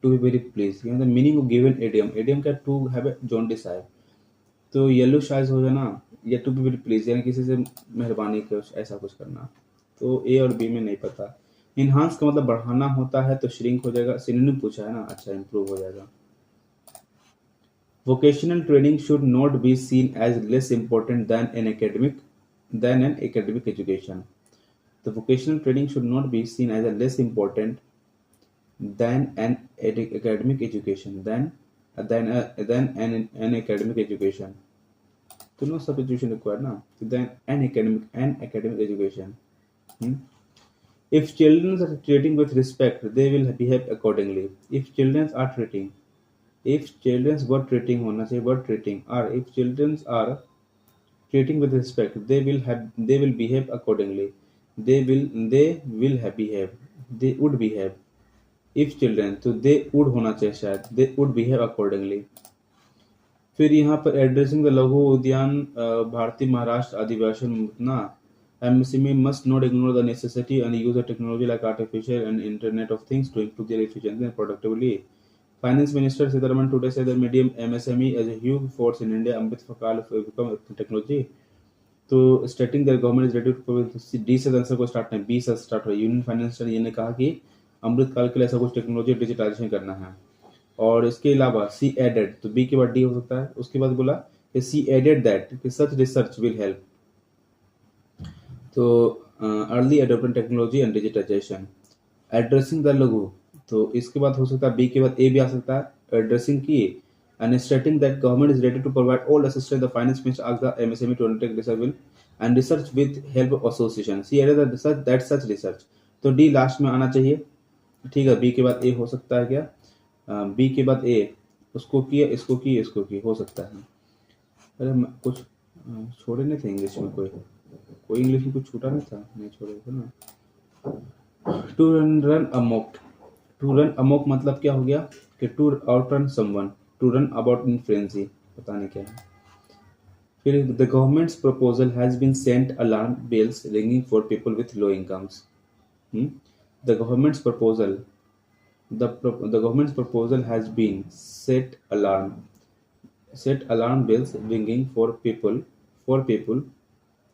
[SPEAKER 1] to be very please. The meaning of given idiom, idiom क्या? To have a jaundice eye, तो yellowish eyes हो जाना, या to be very please यानी किसी से मेहरबानी कर, ऐसा कुछ करना। तो ए और बी में नहीं पता। इनहांस का मतलब बढ़ाना होता है, तो श्रिंक हो जाएगा। सिनोनिम पूछा है ना, अच्छा इम्प्रूव हो जाएगा। Vocational training should not be seen as less important than an academic education. The vocational training should not be seen as a less important than an academic education. Than an academic education. तो no substitution required ना. Than an academic education. If children are treating with respect, they will behave accordingly. If children were treating होना चाहिए were treating, or if children are treating with respect, they will behave accordingly. They would behave. If children, तो they would होना चाहिए शायद, they would behave accordingly. फिर यहाँ पर addressing the लघु उद्यान भारतीय महाराष्ट्र आदिवासी ना, MSME must not ignore the necessity and use of technology like artificial and Internet of Things to improve their efficiency and productivity. Finance Minister Sitharaman today said that medium MSME as a huge force in India amid fakal become technology. तो stating that government is ready to, D से answer को start नहीं, B से start हो। Union finance ये ने कहा कि अमृतकाल के लिए ऐसा कुछ टेक्नोलॉजी डिजिटाइजेशन करना है। और इसके अलावा सी एडेड, तो बी के बाद डी हो सकता है। उसके बाद बोला कि सी एडेड दैट कि such research will help, to early adopting technology and digitization. Addressing the logo, तो इसके बाद हो सकता है बी के बाद ए भी आ सकता है, एड्रेसिंग की and stating that government is ready to provide all assistance the finance minister asked the MSME to undertake research will and research with help of association. See added that research that such research, तो D last में आना चाहिए। ठीक है, B के बाद ए हो सकता है क्या, बी के बाद ए, उसको किया इसको की इसको की हो सकता है। अरे कुछ छोड़े नहीं थे इंग्लिश में, कोई इंग्लिश में कुछ छूटा नहीं था, नहीं छोड़े थे ना। To run amok, to run amok मतलब क्या हो गया कि to out run someone, to run about in frenzy, पता नहीं क्या है। फिर the government's proposal has been sent alarm bells ringing for people with low incomes. The government's proposal, the government's proposal has been set alarm bells ringing for people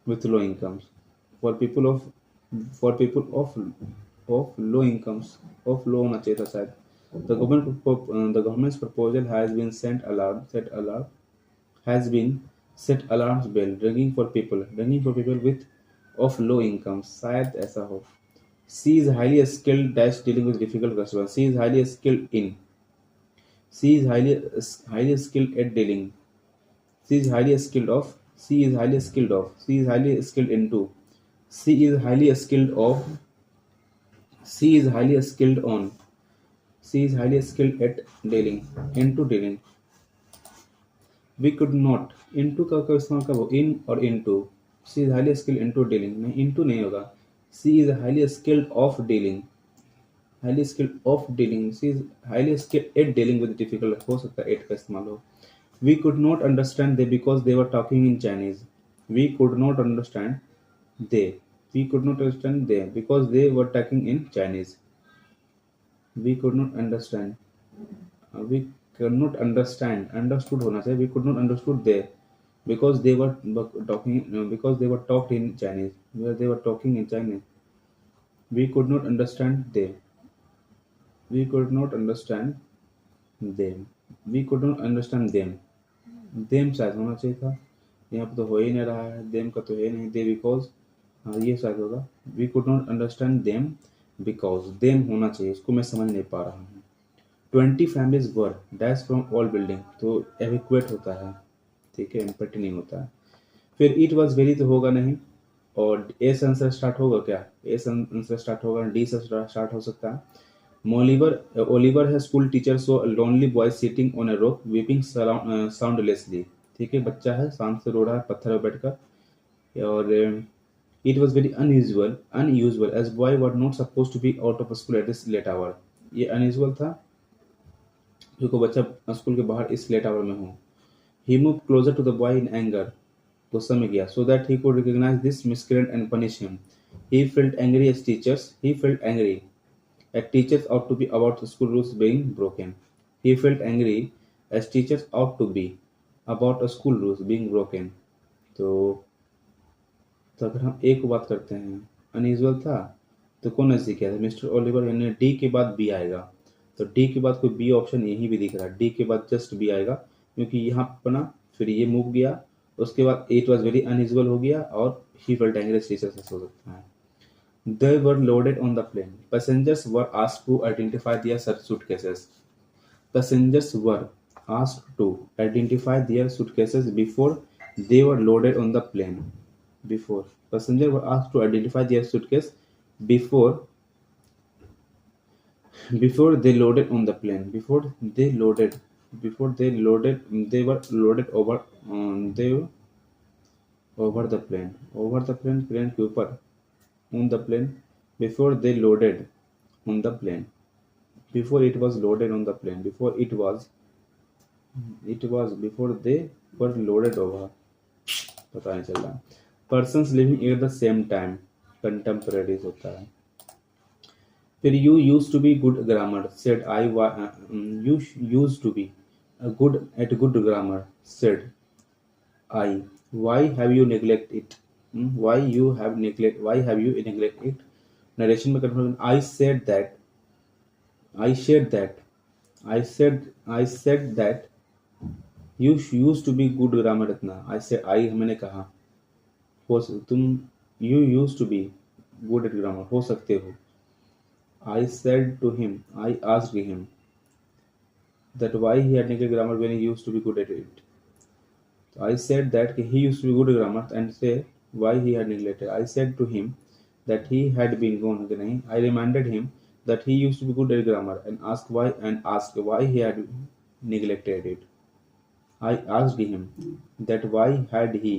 [SPEAKER 1] with low incomes, for people of for people of low incomes, of low होना चाहिए था शायद। The government's proposal has been set alarm has been set alarms bell ringing for people with of low incomes, शायद ऐसा हो। She is highly skilled dash dealing with difficult customers. She is highly skilled in. She is highly skilled at dealing. She is highly skilled of. She is highly skilled of. She is highly skilled into. She is highly skilled of. She is highly skilled on. She is highly skilled at dealing. Into dealing. We could not. Into का इस्तेमाल कब हो? In और into. She is highly skilled into dealing. नहीं, into नहीं होगा. She is highly skilled of dealing. Highly skilled of dealing. She is highly skilled at dealing with difficult. हो सकता है at का इस्तेमाल हो। We could not understand they because they were talking in Chinese. We could not understand they. We could not understand they because they were talking in Chinese. We could not understand. We could not understand. Understood होना चाहिए. We could not understood they because they were talking because they were talked in Chinese. Where they were talking in Chinese. We could not understand they. We could not understand them. We could not understand them. Them शायद होना चाहिए था, यहाँ पे तो हो ही नहीं रहा है, them का तो है नहीं, they because, हाँ ये शायद होगा। We could not understand them because, them होना चाहिए, इसको मैं समझ नहीं पा रहा हूँ। 20 families were dash from all building, तो evacuate होता है, ठीक है, empty नहीं होता है। फिर it was very तो होगा नहीं, और ए से आंसर स्टार्ट होगा क्या, ए से आंसर स्टार्ट होगा, डी से स्टार्ट हो सकता है। Oliver है school teacher saw lonely boy sitting on a rock weeping soundlessly, ठीक है, बच्चा है शांत से रो रहा है पत्थर पर बैठकर। और it was very unusual as boy were not suppose to be out of school at this late hour, ये अनयूजुअल था क्योंकि बच्चा स्कूल के बाहर इस लेट आवर में हो। He move closer to the boy in anger, गुस्सा में गया, so that he could recognise this miscreant and punish him. He felt angry as teachers, he felt angry as teachers ought to be about the school rules being broken. He felt angry as teachers ought to be about a school rules being broken. तो अगर हम ए को बात करते हैं, unusual था, तो कौन नजदीक है, मिस्टर ओलिवर, यानी डी के बाद बी आएगा। तो डी के बाद कोई बी ऑप्शन यहीं भी दिख रहा है, डी के बाद जस्ट बी आएगा क्योंकि यहाँ बना, फिर ये मूव गया, उसके बाद इट वॉज वेरी अनयूजुअल हो गया, और he felt angry as teachers हो सकता है। They were loaded on the plane. Passengers were asked to identify their suitcases. Passengers were asked to identify their suitcases before they were loaded on the plane. Before passengers were asked to identify their suitcase before they loaded on the plane. They were loaded over the plane. Over the plane, plane के ऊपर, on the plane, before they loaded on the plane, before it was loaded on the plane, before they were loaded over, पता नहीं चल रहा। persons living at the same time, contemporaries होता है। फिर you used to be good grammar said I, you used to be good grammar said I, why have you neglected it? Why have you neglected it? Narration में confirm, I said that I said that, I said that you use to be good grammar Ratna. I मैंने कहा, तुम you use to be good at grammar, हो सकते हो। I said to him, I asked him that why he had neglected grammar when he used to be good at it. So I said that he used to be good at grammar and say why he had neglected. I said to him that he had been gone. I reminded him that he used to be good at grammar and asked why he had neglected it. I asked him that why had he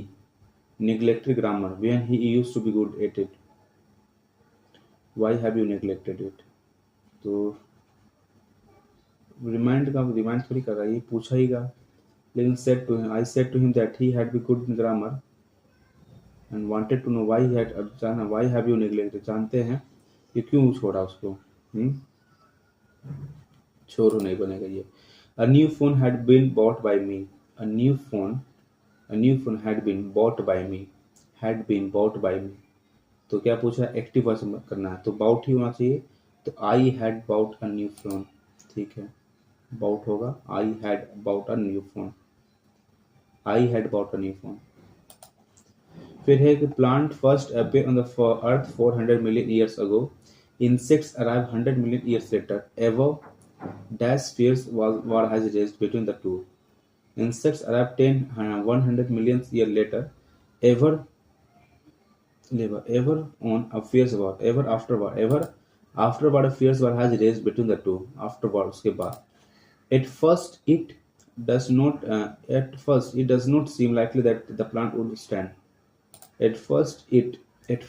[SPEAKER 1] neglected grammar when he used to be good at it. Why have you neglected it? तो remind थोड़ी कर रहा है, ये पूछा हीगा। लेकिन said to him, I said to him that he had been good in grammar and wanted to know why he had जाना, why have you neglected, जानते हैं कि क्यों छोड़ा उसको। छोरो नहीं बनेगा ये। A new phone had been bought by me. A new phone had been bought by me. Had been bought by me. तो क्या पूछा, एक्टिव वर्स करना है तो बाउट ही होना चाहिए। तो I had bought a new phone, ठीक है, बाउट होगा I had bought a new phone, I had bought a new phone. फिर है कि plant first appear on the earth 400 million years ago, insects arrive 100 million years later, ever dash fierce war has raged between the two. Insects arrive 100 million years later, ever on a fierce war, ever afterward a fierce war has raged between the two. Afterward उसके बाद, at first it does not seem likely that the plant would stand. At first it did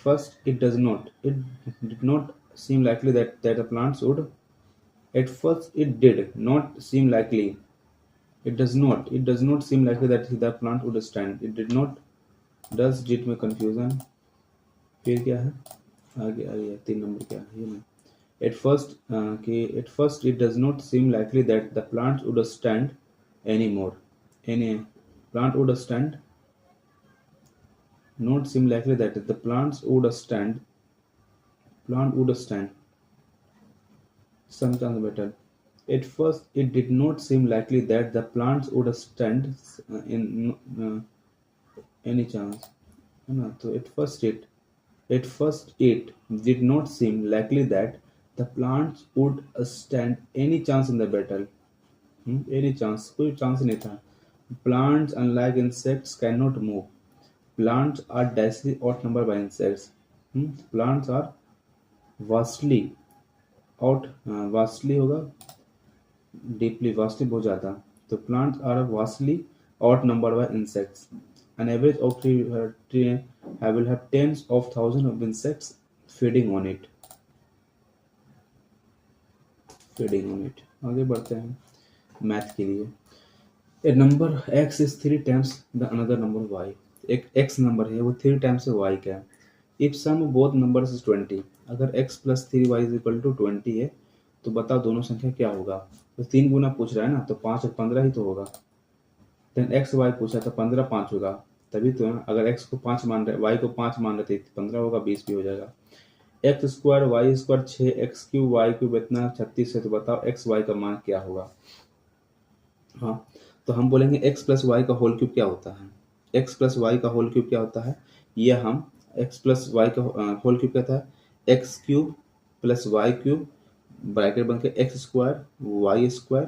[SPEAKER 1] not seem likely that the plants would. At first it did not seem likely. It does not seem likely that the plant would stand. It did not, does, did में confusion। फिर क्या है आगे 3 number क्या है ये नहीं। at first it does not seem likely that the plants would stand anymore. Plant would stand, not seem likely that the plants would stand, some chance better। At first it did not seem likely that the plants would stand in any chance, है ना। तो at first it did not seem likely that the plants would stand any chance in the battle। any chance, कोई chance नहीं था। Plants unlike insects cannot move. Plants are densely outnumbered by insects। Plants are vastly होगा deeply, vastly बहुत ज़्यादा। तो plants are vastly outnumbered by insects। An average oak tree will have tens of thousands of insects feeding on it। आगे बढ़ते हैं math के लिए। A number x is 3 times the another number y। एक x number है वो 3 times y का है। If sum of both numbers is 20, अगर x plus 3y is equal to 20 है तो बताओ दोनों संख्या क्या होगा। तो 3 गुना पूछ रहा है ना, तो 5 और 15 ही तो होगा। देन एक्स वाई पूछा तो 15 5 होगा, तभी तो है। अगर x को 5 मान रहे, y को 5 मान रहे थे 15 होगा, 20 भी हो जाएगा। X square y square 6 x cube y cube इतना 36 है, तो बताओ एक्स वाई का मान क्या होगा। हाँ, तो हम बोलेंगे एक्स प्लस वाई का होल क्यूब क्या होता है। एक्स प्लस वाई का होल क्यूब क्या होता है, ये हम एक्स प्लस वाई का होल क्यूब कहता है x cube plus y cube bracket बन के x square y square,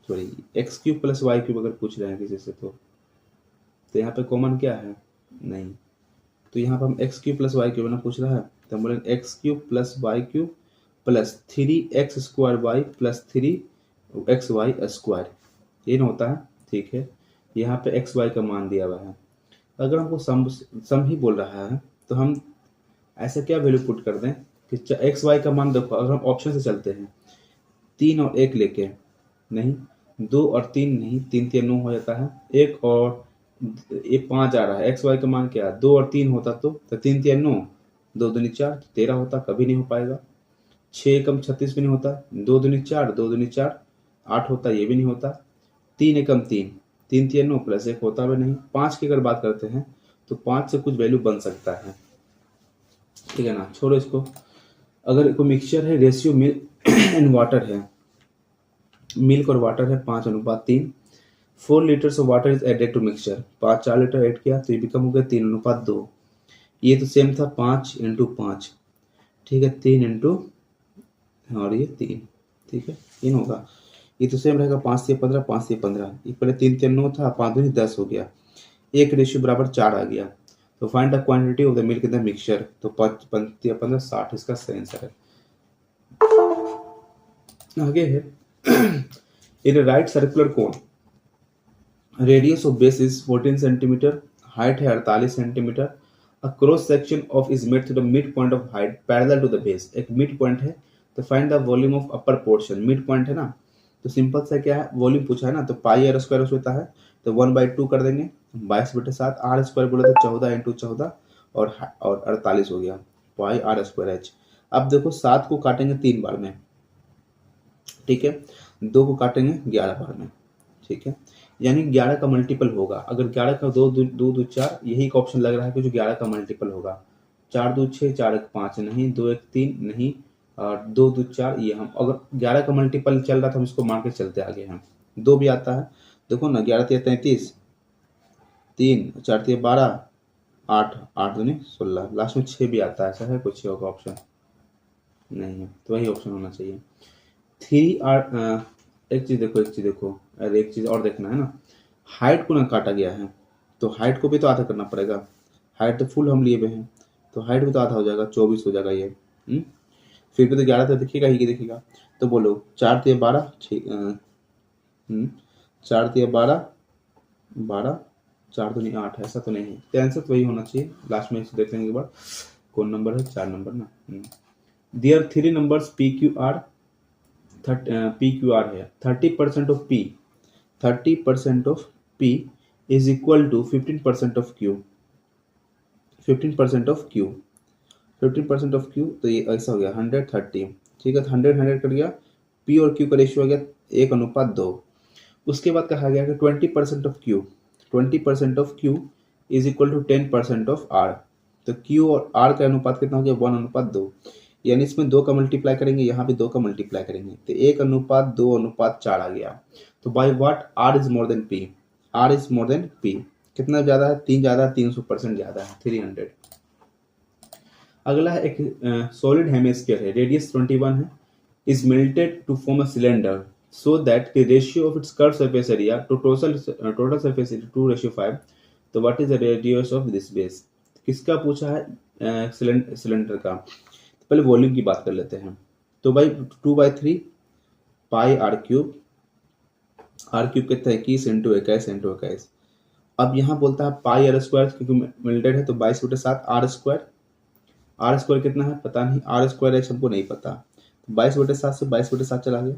[SPEAKER 1] sorry x cube plus y cube अगर पूछ रहे हैं किसी से तो यहाँ पे कॉमन क्या है, नहीं। तो यहाँ पर हम x cube plus y cube ना पूछ रहा है, तो हम बोलेंगे x cube plus y cube plus 3x square y plus 3x y square, ये ना होता है, ठीक है। यहाँ पे एक्स वाई का मान दिया हुआ है। अगर हमको सम ही बोल रहा है तो हम ऐसा क्या वैल्यू पुट कर दें कि एक्स वाई का मान देखो। अगर हम ऑप्शन से चलते हैं 3 और 1 लेके, नहीं 2 और 3 नहीं, 3 3 9 हो जाता है। 1 और ये 5 आ रहा है, एक्स वाई का मान क्या है 2 और 3 होता तो 3 3 9, 2 दूनी 4 13 होता, कभी नहीं हो पाएगा। 6 कम 36 भी नहीं होता, 2 दूनी 4 2 दूनी 4 8 होता, ये भी नहीं होता। 3 एकम 3 3 3 9 प्लस 1 होता भी नहीं। 5 की अगर बात करते हैं तो 5 से कुछ वैल्यू बन सकता है, ठीक है ना, छोड़ो इसको। अगर कोई मिक्सचर है, रेशियो मिल्क एंड वाटर है, मिल्क और वाटर है 5:3, 4 litres of water is added to mixture, 4 litre add किया तो ये भी कम हो गया 3:2। ये तो सेम था 5:5, ठीक है, 3 इंटू, और ये 3, ठीक है 3 होगा। ये तो सेम रहेगा 5 से 15, 5 से 15, ये पहले 3 3 9 था, 5 दूनी 10 हो गया, एक रेशियो बराबर 4 आ गया। तो find the quantity of the milk in the mixture, तो 5 5 15 60 इसका सही आंसर है। आगे है in right circular cone, radius of base is 14 centimetre, height है 48 centimetre, a cross section of is made to the mid point of height parallel to the base, एक mid point है, तो find the volume of upper portion, mid point है ना, तो simple सा क्या है, वॉल्यूम पूछा है ना, तो पाई आर स्क्वायर होता है, तो 1/2 कर देंगे, 22/7, आर स्क्वायर बोले तो 14 × 14 और 48 हो गया, पाई आर स्क्वायर एच। अब देखो 7 को काटेंगे 3 बार में, ठीक है, 2 को काटेंगे 11 बार में, ठीक है, यानी 11 का मल्टीपल होगा। अगर 11 का 2 2 2 4, यही एक ऑप्शन लग रहा है कि जो 11 का मल्टीपल होगा। 4 2 6, 4 1 5 नहीं, 2 1 3 नहीं, और 2 2 4, ये हम अगर 11 का मल्टीपल चल रहा था हम इसको मान के चलते आगे हम। 2 भी आता है, देखो ना, 11 3 33, 3 4 3 12, 8 8 दूनी 16, लास्ट में 6 भी आता है, ऐसा है कुछ होगा ऑप्शन नहीं है, तो वही ऑप्शन होना चाहिए। 3 आर, एक चीज देखो, अरे एक चीज और देखना है ना, हाइट को ना काटा गया है, तो हाइट को भी तो आधा करना पड़ेगा, हाइट तो फुल हम लिए हुए हैं, तो हाइट भी तो आधा हो जाएगा, 24 हो जाएगा ये। फिर भी तो 11 तो दिखेगा ही दिखेगा, तो बोलो 4 3 12, 4 3 12, 12, 4 दूनी 8, ऐसा तो नहीं है, तो आंसर तो वही होना चाहिए। लास्ट में इसे देख लेंगे एक बार, कौन नंबर है, 4 नंबर ना। There 3 numbers p q r, p q r है, 30% of p, 30% of p is equal to 15% of q, 15% of q, 15% of q, तो ये ऐसा हो गया 130, ठीक है, तो 100 कर गया, पी और क्यू का रेशियो हो गया 1:2। उसके बाद कहा गया कि 20% of q, 20% of q is equal to 10% of r, तो क्यू और आर का अनुपात कितना हो गया 1:2, यानी इसमें 2 का मल्टीप्लाई करेंगे, यहाँ भी 2 का मल्टीप्लाई करेंगे, तो 1:2:4 आ गया। तो by what r is more than p, r is more than p, कितना ज्यादा है, 3 ज्यादा है, 300% ज्यादा है, 300। अगला है एक सॉलिड हेमिस्फीयर है, रेडियस 21 है, is melted to form a cylinder so that the ratio of its curve surface area to total surface area 2:5, तो what is the radius of this base, किसका पूछा है, सिलेंडर का। पहले वॉल्यूम की बात कर लेते हैं, तो भाई 2/3 पाई आर क्यूब, आर क्यूब कितना है 21 × 21 × 21। अब यहाँ बोलता है पाई आर स्क्वायर, क्योंकि मिल्टेड है तो 22/7 आर स्क्वायर, आर स्क्वायर कितना है पता नहीं, आर स्क्वायर एच हमको नहीं पता, तो 22/7 से 22/7 चला गया,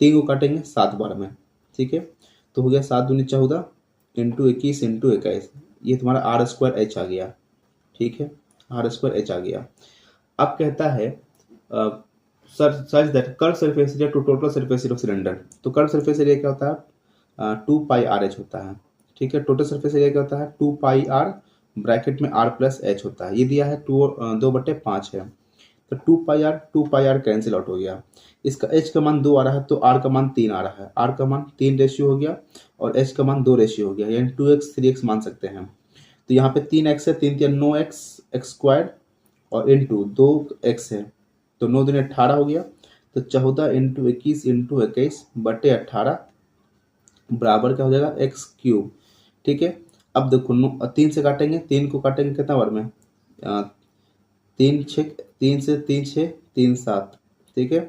[SPEAKER 1] 3 को काटेंगे 7 बार में, ठीक है, तो हो गया 7 दूनी 14 × 21 × 21, ये तुम्हारा आर स्क्वायर एच आ गया, ठीक है, आर स्क्वायर एच आ गया। अब कहता है such that curve surface area to total surface area of cylinder, तो कर्व सरफेस एरिया क्या होता है 2πr(h) होता है, ठीक है, टोटल सरफेस एरिया क्या होता है 2πr ब्रैकेट में r प्लस h होता है, ये दिया है 2/5 है, तो 2πr कैंसिल आउट हो गया, इसका h का मान 2 आ रहा है, तो r का मान 3 आ रहा है, r का मान 3 रेशियो हो गया और h का मान 2 रेशियो हो गया, यानी 2x 3x मान सकते हैं। तो यहाँ पे 3x है, 3 3 9x, x स्क्वायर और इंटू 2x है, तो 9 दूनी 18 हो गया, तो 14 × 21 × 21/18 बराबर क्या हो जाएगा x³, ठीक है। अब देखो 3 से काटेंगे, 3 को काटेंगे कितना बार में, 3 से 3 6 3 7, ठीक है,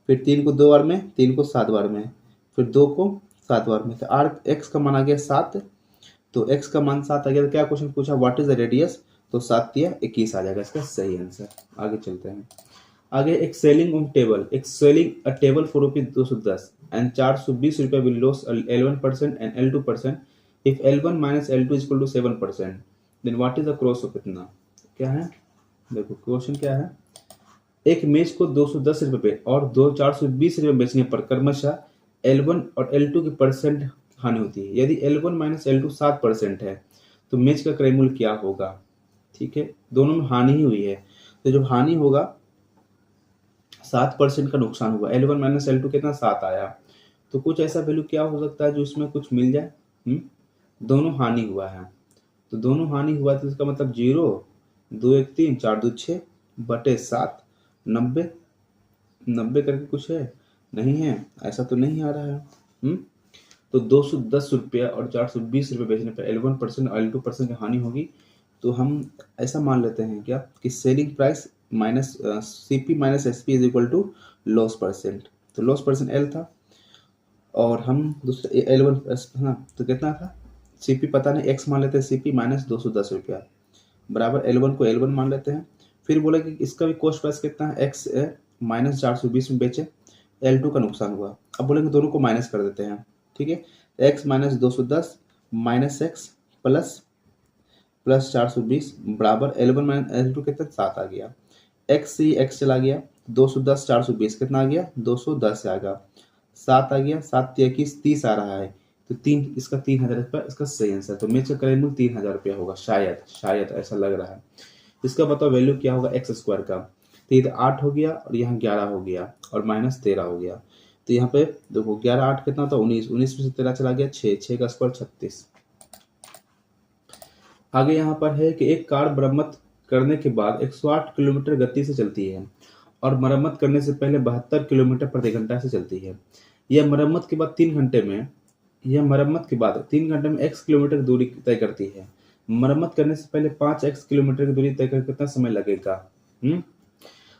[SPEAKER 1] फिर 3 को 2 बार में, 3 को 7 बार में, फिर 2 को 7 बार में, तो आर एक्स का मान आ गया 7, तो x का मान 7 आ गया, तो क्या क्वेश्चन पूछा व्हाट इज द रेडियस, तो 7 या 21 आ जाएगा इसका सही आंसर। आगे चलते हैं, आगे एक सेलिंग ऑन टेबल, एक selling a table for ₹210 and 420 रुपये विल लॉस 11% एंड L2%, इफ L1 minus L2 is equal to 7%, then what is the cross of इतना, क्या है, देखो क्वेश्चन क्या है, एक मेज को 210 रुपये पे और 420 रुपये बेचने पर क्रमशः L1 और L2 की परसेंट हानि होती है, यदि L1 माइनस L2 7% है तो मेज का क्रय मूल्य क्या होगा, ठीक है, दोनों में हानि ही हुई है, तो जब हानि होगा 7% का नुकसान हुआ। L1 माइनस L2 कितना 7 आया। तो कुछ ऐसा वैल्यू क्या हो सकता है जो इसमें कुछ मिल जाए। दोनों हानि हुआ है, तो दोनों हानि हुआ तो इसका मतलब 0, 2 1 3 4 2 6 बटे 7 90 90 करके कुछ है नहीं है, ऐसा तो नहीं आ रहा है। तो 210 रुपया और 420 रुपये बेचने पर L1% और L2% की हानि होगी। तो हम ऐसा मान लेते हैं क्या कि selling price minus CP minus SP is equal to loss percent. तो लॉस परसेंट L था और हम दूसरे L1 हाँ, तो कितना था CP पता नहीं, X मान लेते हैं CP माइनस 210 रुपया बराबर L1 को L1 मान लेते हैं। फिर बोला कि इसका भी कॉस्ट प्राइस कितना है, X माइनस 420 में बेचे, L2 का नुकसान हुआ। अब बोलेंगे दोनों को माइनस कर देते हैं, ठीक है। X minus 210 minus X plus 420 बराबर L1 माइनस L2 कितना 7 आ गया। X से X चला गया, 210 420 कितना आ गया 210 आ गया, 7 आ गया, 7 21 30 आ रहा है। तो 3 इसका 3000 रुपया इसका सही आंसर। तो मेच का करेंगे 3000 रुपया होगा, शायद ऐसा लग रहा है। इसका बताओ वैल्यू क्या होगा एक्स स्क्वायर का। तो इधर 8 हो गया और यहाँ 11 हो गया और माइनस 13 हो गया। तो यहाँ पे देखो 11 8 कितना था 19, 19 में से 13 चला गया 6, 6 का स्क्वायर 36। आगे यहाँ पर है कि एक कार मरम्मत करने के बाद 108 किलोमीटर गति से चलती है और मरम्मत करने से पहले 72 किलोमीटर प्रति घंटा से चलती है। यह मरम्मत के बाद 3 घंटे में x किलोमीटर की दूरी तय करती है। मरम्मत करने से पहले 5x किलोमीटर की दूरी तय करने कितना समय लगेगा।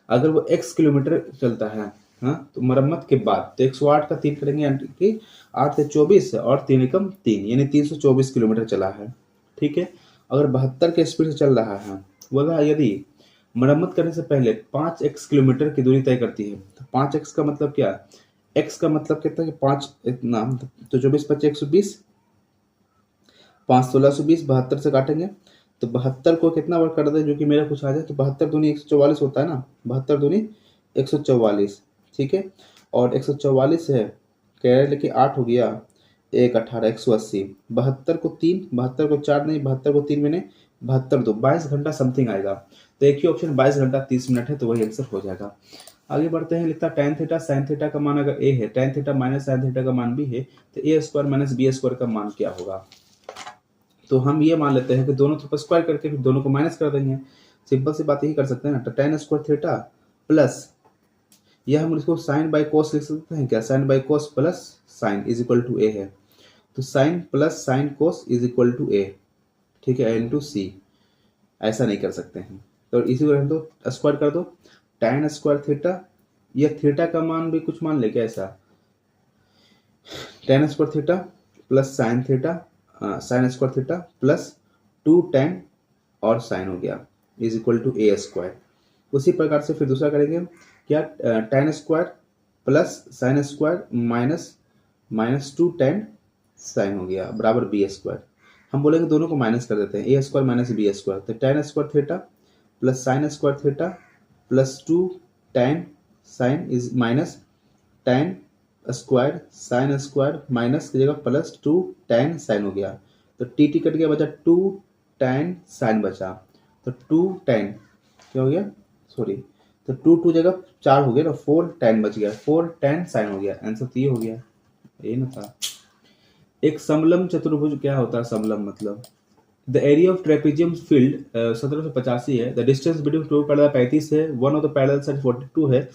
[SPEAKER 1] अगर वो x किलोमीटर चलता है, हाँ, तो मरम्मत के बाद तो 108 का 3 करेंगे यानी कि 8 से 24 और 3 एकम 3 यानी 324 किलोमीटर चला है, ठीक है। अगर 72 के स्पीड से चल रहा है, वह यदि मरम्मत करने से पहले 5x किलोमीटर की दूरी तय करती है, तो 5x का मतलब क्या, x का मतलब कितना कि 5 इतना, तो 24 25 120, 5 1620 72 से काटेंगे तो 72 को कितना वर्क कर दे जो कि मेरा कुछ आ जाए, तो 72 दूनी 144 होता है ना, 72 दूनी 144, ठीक है। और 144 है कह लेके 8 हो गया 1 18 180, 72 को 3, 72 को 4 नहीं, 72 को 3 मैंने 72 दो 22 घंटा समथिंग आएगा। तो एक ही ऑप्शन 22 घंटा 30 मिनट है, तो वही आंसर हो जाएगा। आगे बढ़ते हैं, लिखता tan थीटा sin थीटा का मान अगर a है, tan theta minus sin theta का मान b है, तो a square minus b square का मान क्या होगा। तो हम ये मान लेते हैं कि दोनों तरफ स्क्वायर करके फिर दोनों को माइनस कर देंगे। सिंपल सी बात यही कर सकते हैं ना। तो tan स्क्वायर थीटा प्लस यह हम इसको साइन बाई कोस लिख सकते हैं क्या, sine by cos plus sine is equal to A है। तो sine plus sine cos is equal to A, ठीक है, इनटू सी। ऐसा नहीं कर सकते हैं, तो इसी को दो स्क्वायर कर दो। tan स्क्वायर थीटा, यह थीटा का मान भी कुछ मान ले क्या ऐसा, tan square theta plus sine theta, sine square theta plus 2 tan और साइन हो गया is equal to a square. उसी प्रकार से फिर दूसरा करेंगे क्या, tan square plus sine square minus 2 tan sine हो गया बराबर बी स्क्वायर। हम बोलेंगे दोनों को माइनस कर देते हैं, a square minus b square. तो tan square theta plus sine square theta plus 2 tan sine is minus tan square sine square minus की जगह प्लस 2 tan साइन हो गया। तो टी कट गया, बचा 2 tan साइन बचा। तो 2 tan क्या हो गया, सॉरी, तो 2 जगह 4 हो गया ना, 4 tan बच गया, 4 tan साइन हो गया। आंसर तो ये हो गया, ये ना था। एक समलंब चतुर्भुज क्या होता है, समलंब मतलब the area of trapezium field 1785 है, the distance between two parallel 35 है, one of the parallel side 42 है,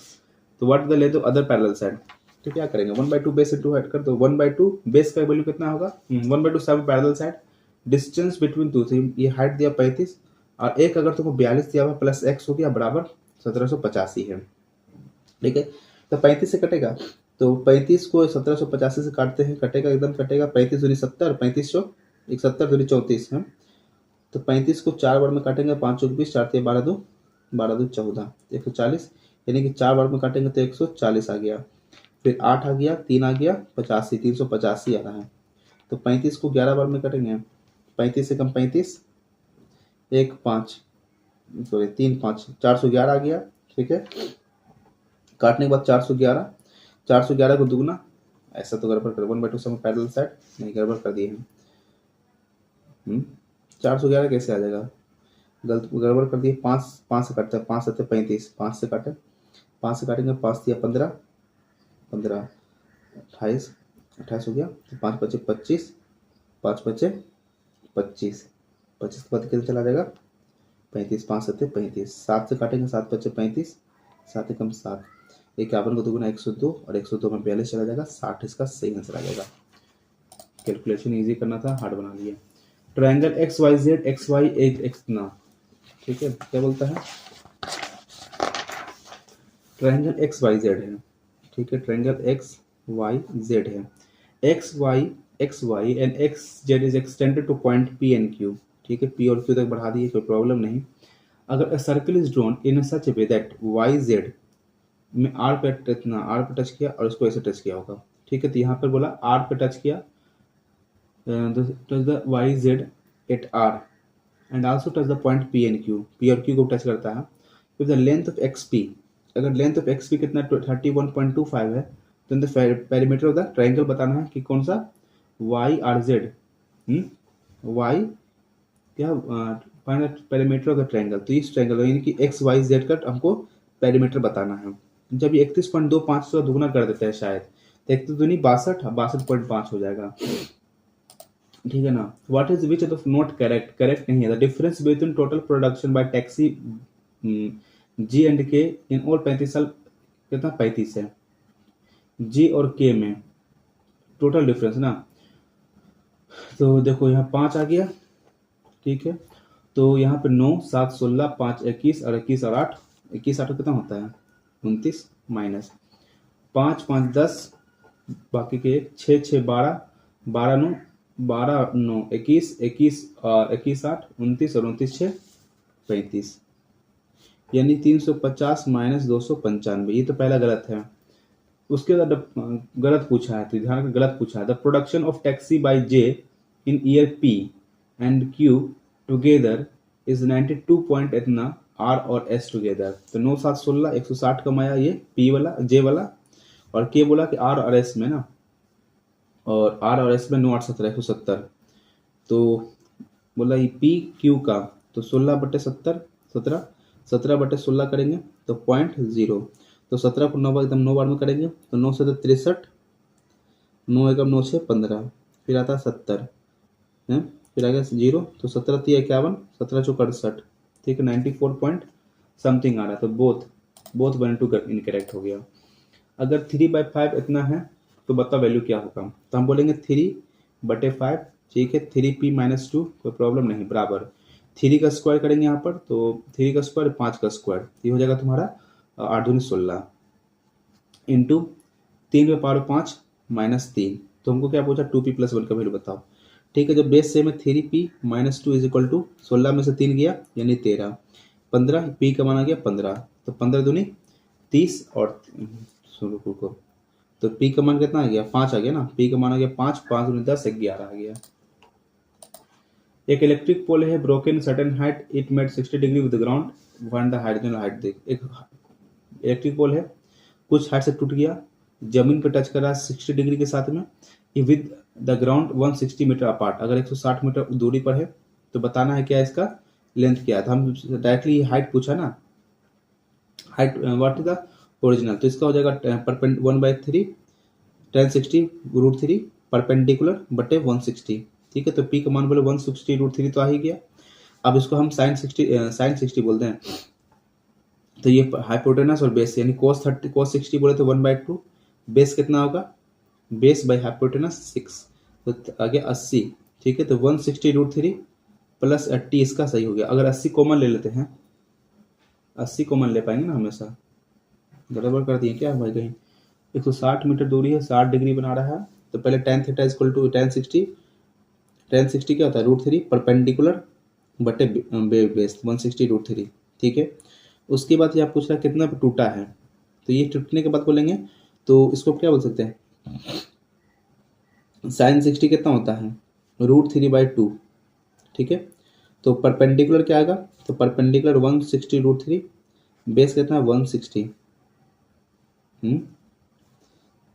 [SPEAKER 1] तो what the length of other parallel side. तो क्या करेंगे 1/2 बेस इंटू हेड कर दो, 1/2 बेस का वैल्यू कितना होगा 1/2 सब parallel side, distance between two थी, ये हाइट दिया 35 और एक अगर तुमको 42 दिया हुआ प्लस x हो गया बराबर 1785 है, ठीक है। तो 35 से कटेगा, तो 35 को 1785 से काटते हैं, कटेगा एकदम कटेगा, 35 दूनी 70, 35 70 दूनी 34 है। तो 35 को 4 बार में काटेंगे, 5 चौक 20, 4 12 2 12 2 14 140, यानी कि 4 बार में काटेंगे तो 140 आ गया। फिर 8 आ गया, 3 आ गया 85, 385 आ रहा है। तो 35 को 11 बार में कटेंगे, 35 से कम 35 1 5 सॉरी 3 5 411 आ गया, ठीक है। काटने के बाद 411, 411 को दुगना, ऐसा तो गड़बड़ कर 1/2 सब पैरेलल साइड नहीं, गड़बड़ कर दिए हम। 411 कैसे आ जाएगा, गलत गड़बड़ कर दिए। 5 5 से काटते हैं, 5 7 35, 5 से काटे 5 से काटेंगे, 5 दिया 15, 15 28, 28 हो गया, तो 5 बचे 25, 5 बचे 25, 25 के बाद कितना चला जाएगा 35, 5 सत्ते 35, 7 से काटेंगे, 7 बचे 35, 7 एकम 7, 51 को दोगुना 102 और 102 में 42 चला जाएगा, 60 इसका सही आंसर आ जाएगा। कैलकुलेशन इजी करना था, हार्ड बना लिया। Triangle x y z x y x ना, ठीक है, क्या बोलता है, ट्रायंगल एक्स वाई जेड है, ठीक है, ट्रायंगल एक्स वाई जेड है, x y and x z is extended to point p and q, ठीक है, पी और क्यू तक बढ़ा दिए, कोई प्रॉब्लम नहीं। अगर a circle is drawn in such way that y z में आर पे टच किया और इसको ऐसे टच किया होगा, ठीक है, तो यहाँ पर बोला आर पे टच किया, touch the y z at r and also touch the point p and q, p और क्यू को टच करता है, तो the length of x p, अगर लेंथ ऑफ एक्स पी कितना 31.25 है, तो the perimeter of the triangle बताना है कि कौन सा वाई आर जेड, वाई क्या पेरीमीटर ऑफ द ट्रायंगल, तो इस ट्रायंगल यानी कि एक्स वाई जेड का हमको पेरीमीटर बताना है। जब ये 31.25 से दुगना कर देते हैं शायद, तो एक तो दूनी 62.5 हो जाएगा, ठीक है ना। What is which of not correct, correct नहीं है। The difference between total production by taxi g and k in all 35 साल कितना 35 है, जी और के में टोटल डिफरेंस ना, तो देखो यहाँ 5 आ गया, ठीक है, तो यहाँ पे 9 7 16 5 21 और 21 और 8, 21 8 कितना होता है 29 माइनस 5 5 10, बाकी के 6 6 12 12 9 12 9 21 21 और 21 8 29 और 29 6 35, यानी 350 माइनस 295, ये तो पहला गलत है। उसके बाद गलत पूछा है, तो ध्यान रखना गलत पूछा है। The production of taxi by j in year p and q together is 92 point इतना आर और एस टुगेदर, तो 9 7 16 160 कमाया ये पी वाला जे वाला, और के बोला कि आर और एस में ना, और आर और एस में 9 8 17 170, तो बोला ये पी क्यू का, तो 16/70 17/16 करेंगे तो 0.0, तो 17 को 9 एकदम 9 बार में करेंगे तो 9 से 63, 9 एकम 9 6 15, फिर आता है 70 है, फिर आ गया 0, तो 17 3 51, 17 चौक 68, ठीक है, 94 पॉइंट समथिंग आ रहा है, तो बोथ 1 2 इनकरेक्ट हो गया। अगर 3/5 इतना है तो बता वैल्यू क्या होगा, तो हम बोलेंगे 3/5, ठीक है, 3p - 2 कोई प्रॉब्लम नहीं, बराबर 3 का स्क्वायर करेंगे यहाँ पर, तो 3 का स्क्वायर 5 का स्क्वायर, ये हो जाएगा तुम्हारा 8 दूनी 16 इंटू 3/5 - 3, तो हमको क्या पूछा 2p + 1 का वैल्यू बताओ, ठीक है, जब बेस सेम है 3p - 2 = 16 में से 3 गया यानी 13, 15 p का मान आ गया 15, तो 15 दूनी 30 और को, तो p का मान कितना आ गया 5 आ गया ना, p का मान आ गया 5, 5 दूनी 10 11 आ गया। एक इलेक्ट्रिक पोल है broken certain height, it made 60 degree with ground, find the height height. देख एक इलेक्ट्रिक पोल है, कुछ हाइट से टूट गया, जमीन पे टच कर रहा है 60 डिग्री के साथ में, with the ground 160 metre apart, अगर 160 मीटर दूरी पर है तो बताना है क्या इसका लेंथ क्या है, तो हम डायरेक्टली हाइट पूछा ना, height what is the original, तो इसका हो जाएगा 1/3 tan 60√3 परपेंडिकुलर बटे 160, ठीक है, तो p का मान बोले 160√3 तो आ ही गया। अब इसको हम sin 60 बोलते हैं, तो ये हाइपोटेनस और बेस यानी cos 60 बोले तो 1/2, बेस कितना होगा, बेस बाय हाइपोटेनस 6, तो आ गया 80, ठीक है, तो 160√3 + 80 इसका सही हो गया। अगर 80 कॉमन ले लेते हैं, 80 कॉमन ले पाएंगे ना, हमेशा गड़बड़ कर दिए क्या भाई कहीं, 160 मीटर दूरी है, 60 डिग्री बना रहा है, तो पहले tan थीटा = tan 60 क्या होता है √3 परपेंडिकुलर बटे बेस 160√3, ठीक है। उसके बाद ये आप पूछ रहा है कितना टूटा है, तो ये टूटने के बाद बोलेंगे तो इसको क्या बोल सकते हैं, sin 60 कितना होता है √3/2, ठीक है, तो परपेंडिकुलर क्या आएगा, तो परपेंडिकुलर 160√3, बेस कितना 160,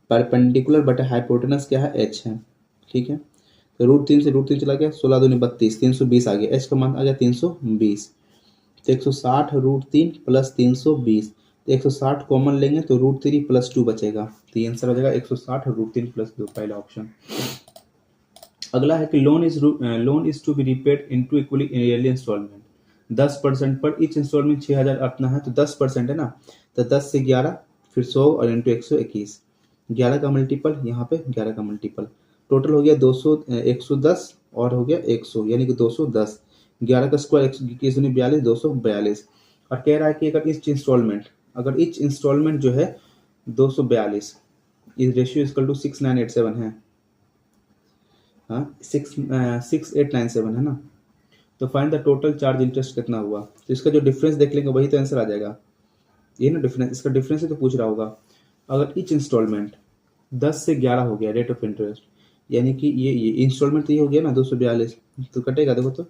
[SPEAKER 1] परपेंडिकुलर बटे हाइपोटेनस क्या है h है, ठीक है, तो √3 से √3 चला गया, 16 दूनी 32, 320 आ गया, h का मान आ गया 320, तो 160√3 + 320, तो 160 कॉमन लेंगे तो √3 + 2 बचेगा, तो ये आंसर हो जाएगा 160 और √3 + 2, पहला ऑप्शन। अगला है कि loan is to be repaid into equally yearly instalment. 10% पर ईच इंस्टॉलमेंट 6000 अपना है, तो 10% है ना, तो 10 से 11 फिर 100 और इंटू 121, 11 का मल्टीपल यहाँ पे 11 का मल्टीपल, टोटल हो गया 200 110 और हो गया 100 यानी कि 210, 11 का स्क्वायर 121 दूनी 42 242। और कह रहा है कि अगर ईच इंस्टॉलमेंट जो है 242, इस रेशियो इक्वल टू 6987 है, हाँ 6897 है ना, तो find the total charge interest कितना हुआ। तो इसका जो डिफरेंस देख लेंगे वही तो आंसर आ जाएगा, ये ना डिफरेंस, इसका डिफरेंस ही तो पूछ रहा होगा। अगर ईच इंस्टॉलमेंट 10 से 11 हो गया रेट ऑफ इंटरेस्ट, यानी कि ये इंस्टॉलमेंट तो ये हो गया ना 242, तो कटेगा देखो तो,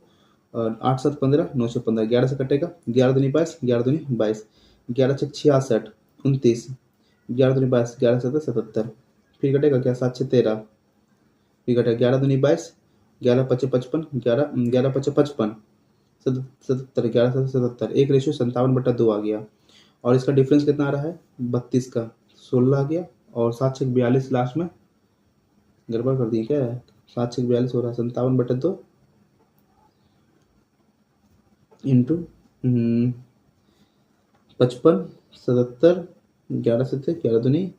[SPEAKER 1] और 8 7 15 9 से 15, 11 से कटेगा, 11 दूनी 22, 11 दूनी 22, 11 6 66 29, 11 दूनी 22, 11 7 77, फिर कटेगा क्या 7 6 13, फिर कटेगा 11 दूनी 22, 11 5 55, 11 5 55, 77, 11 7 77, एक रेशियो 57/2 आ गया। और इसका डिफरेंस कितना आ रहा है 32 का 16 आ गया, और 7 6 42 लास्ट में गड़बड़ कर दी क्या है, 7 6 42 हो रहा है 57/2 इंटू 55 77, 11 से 11 दूनी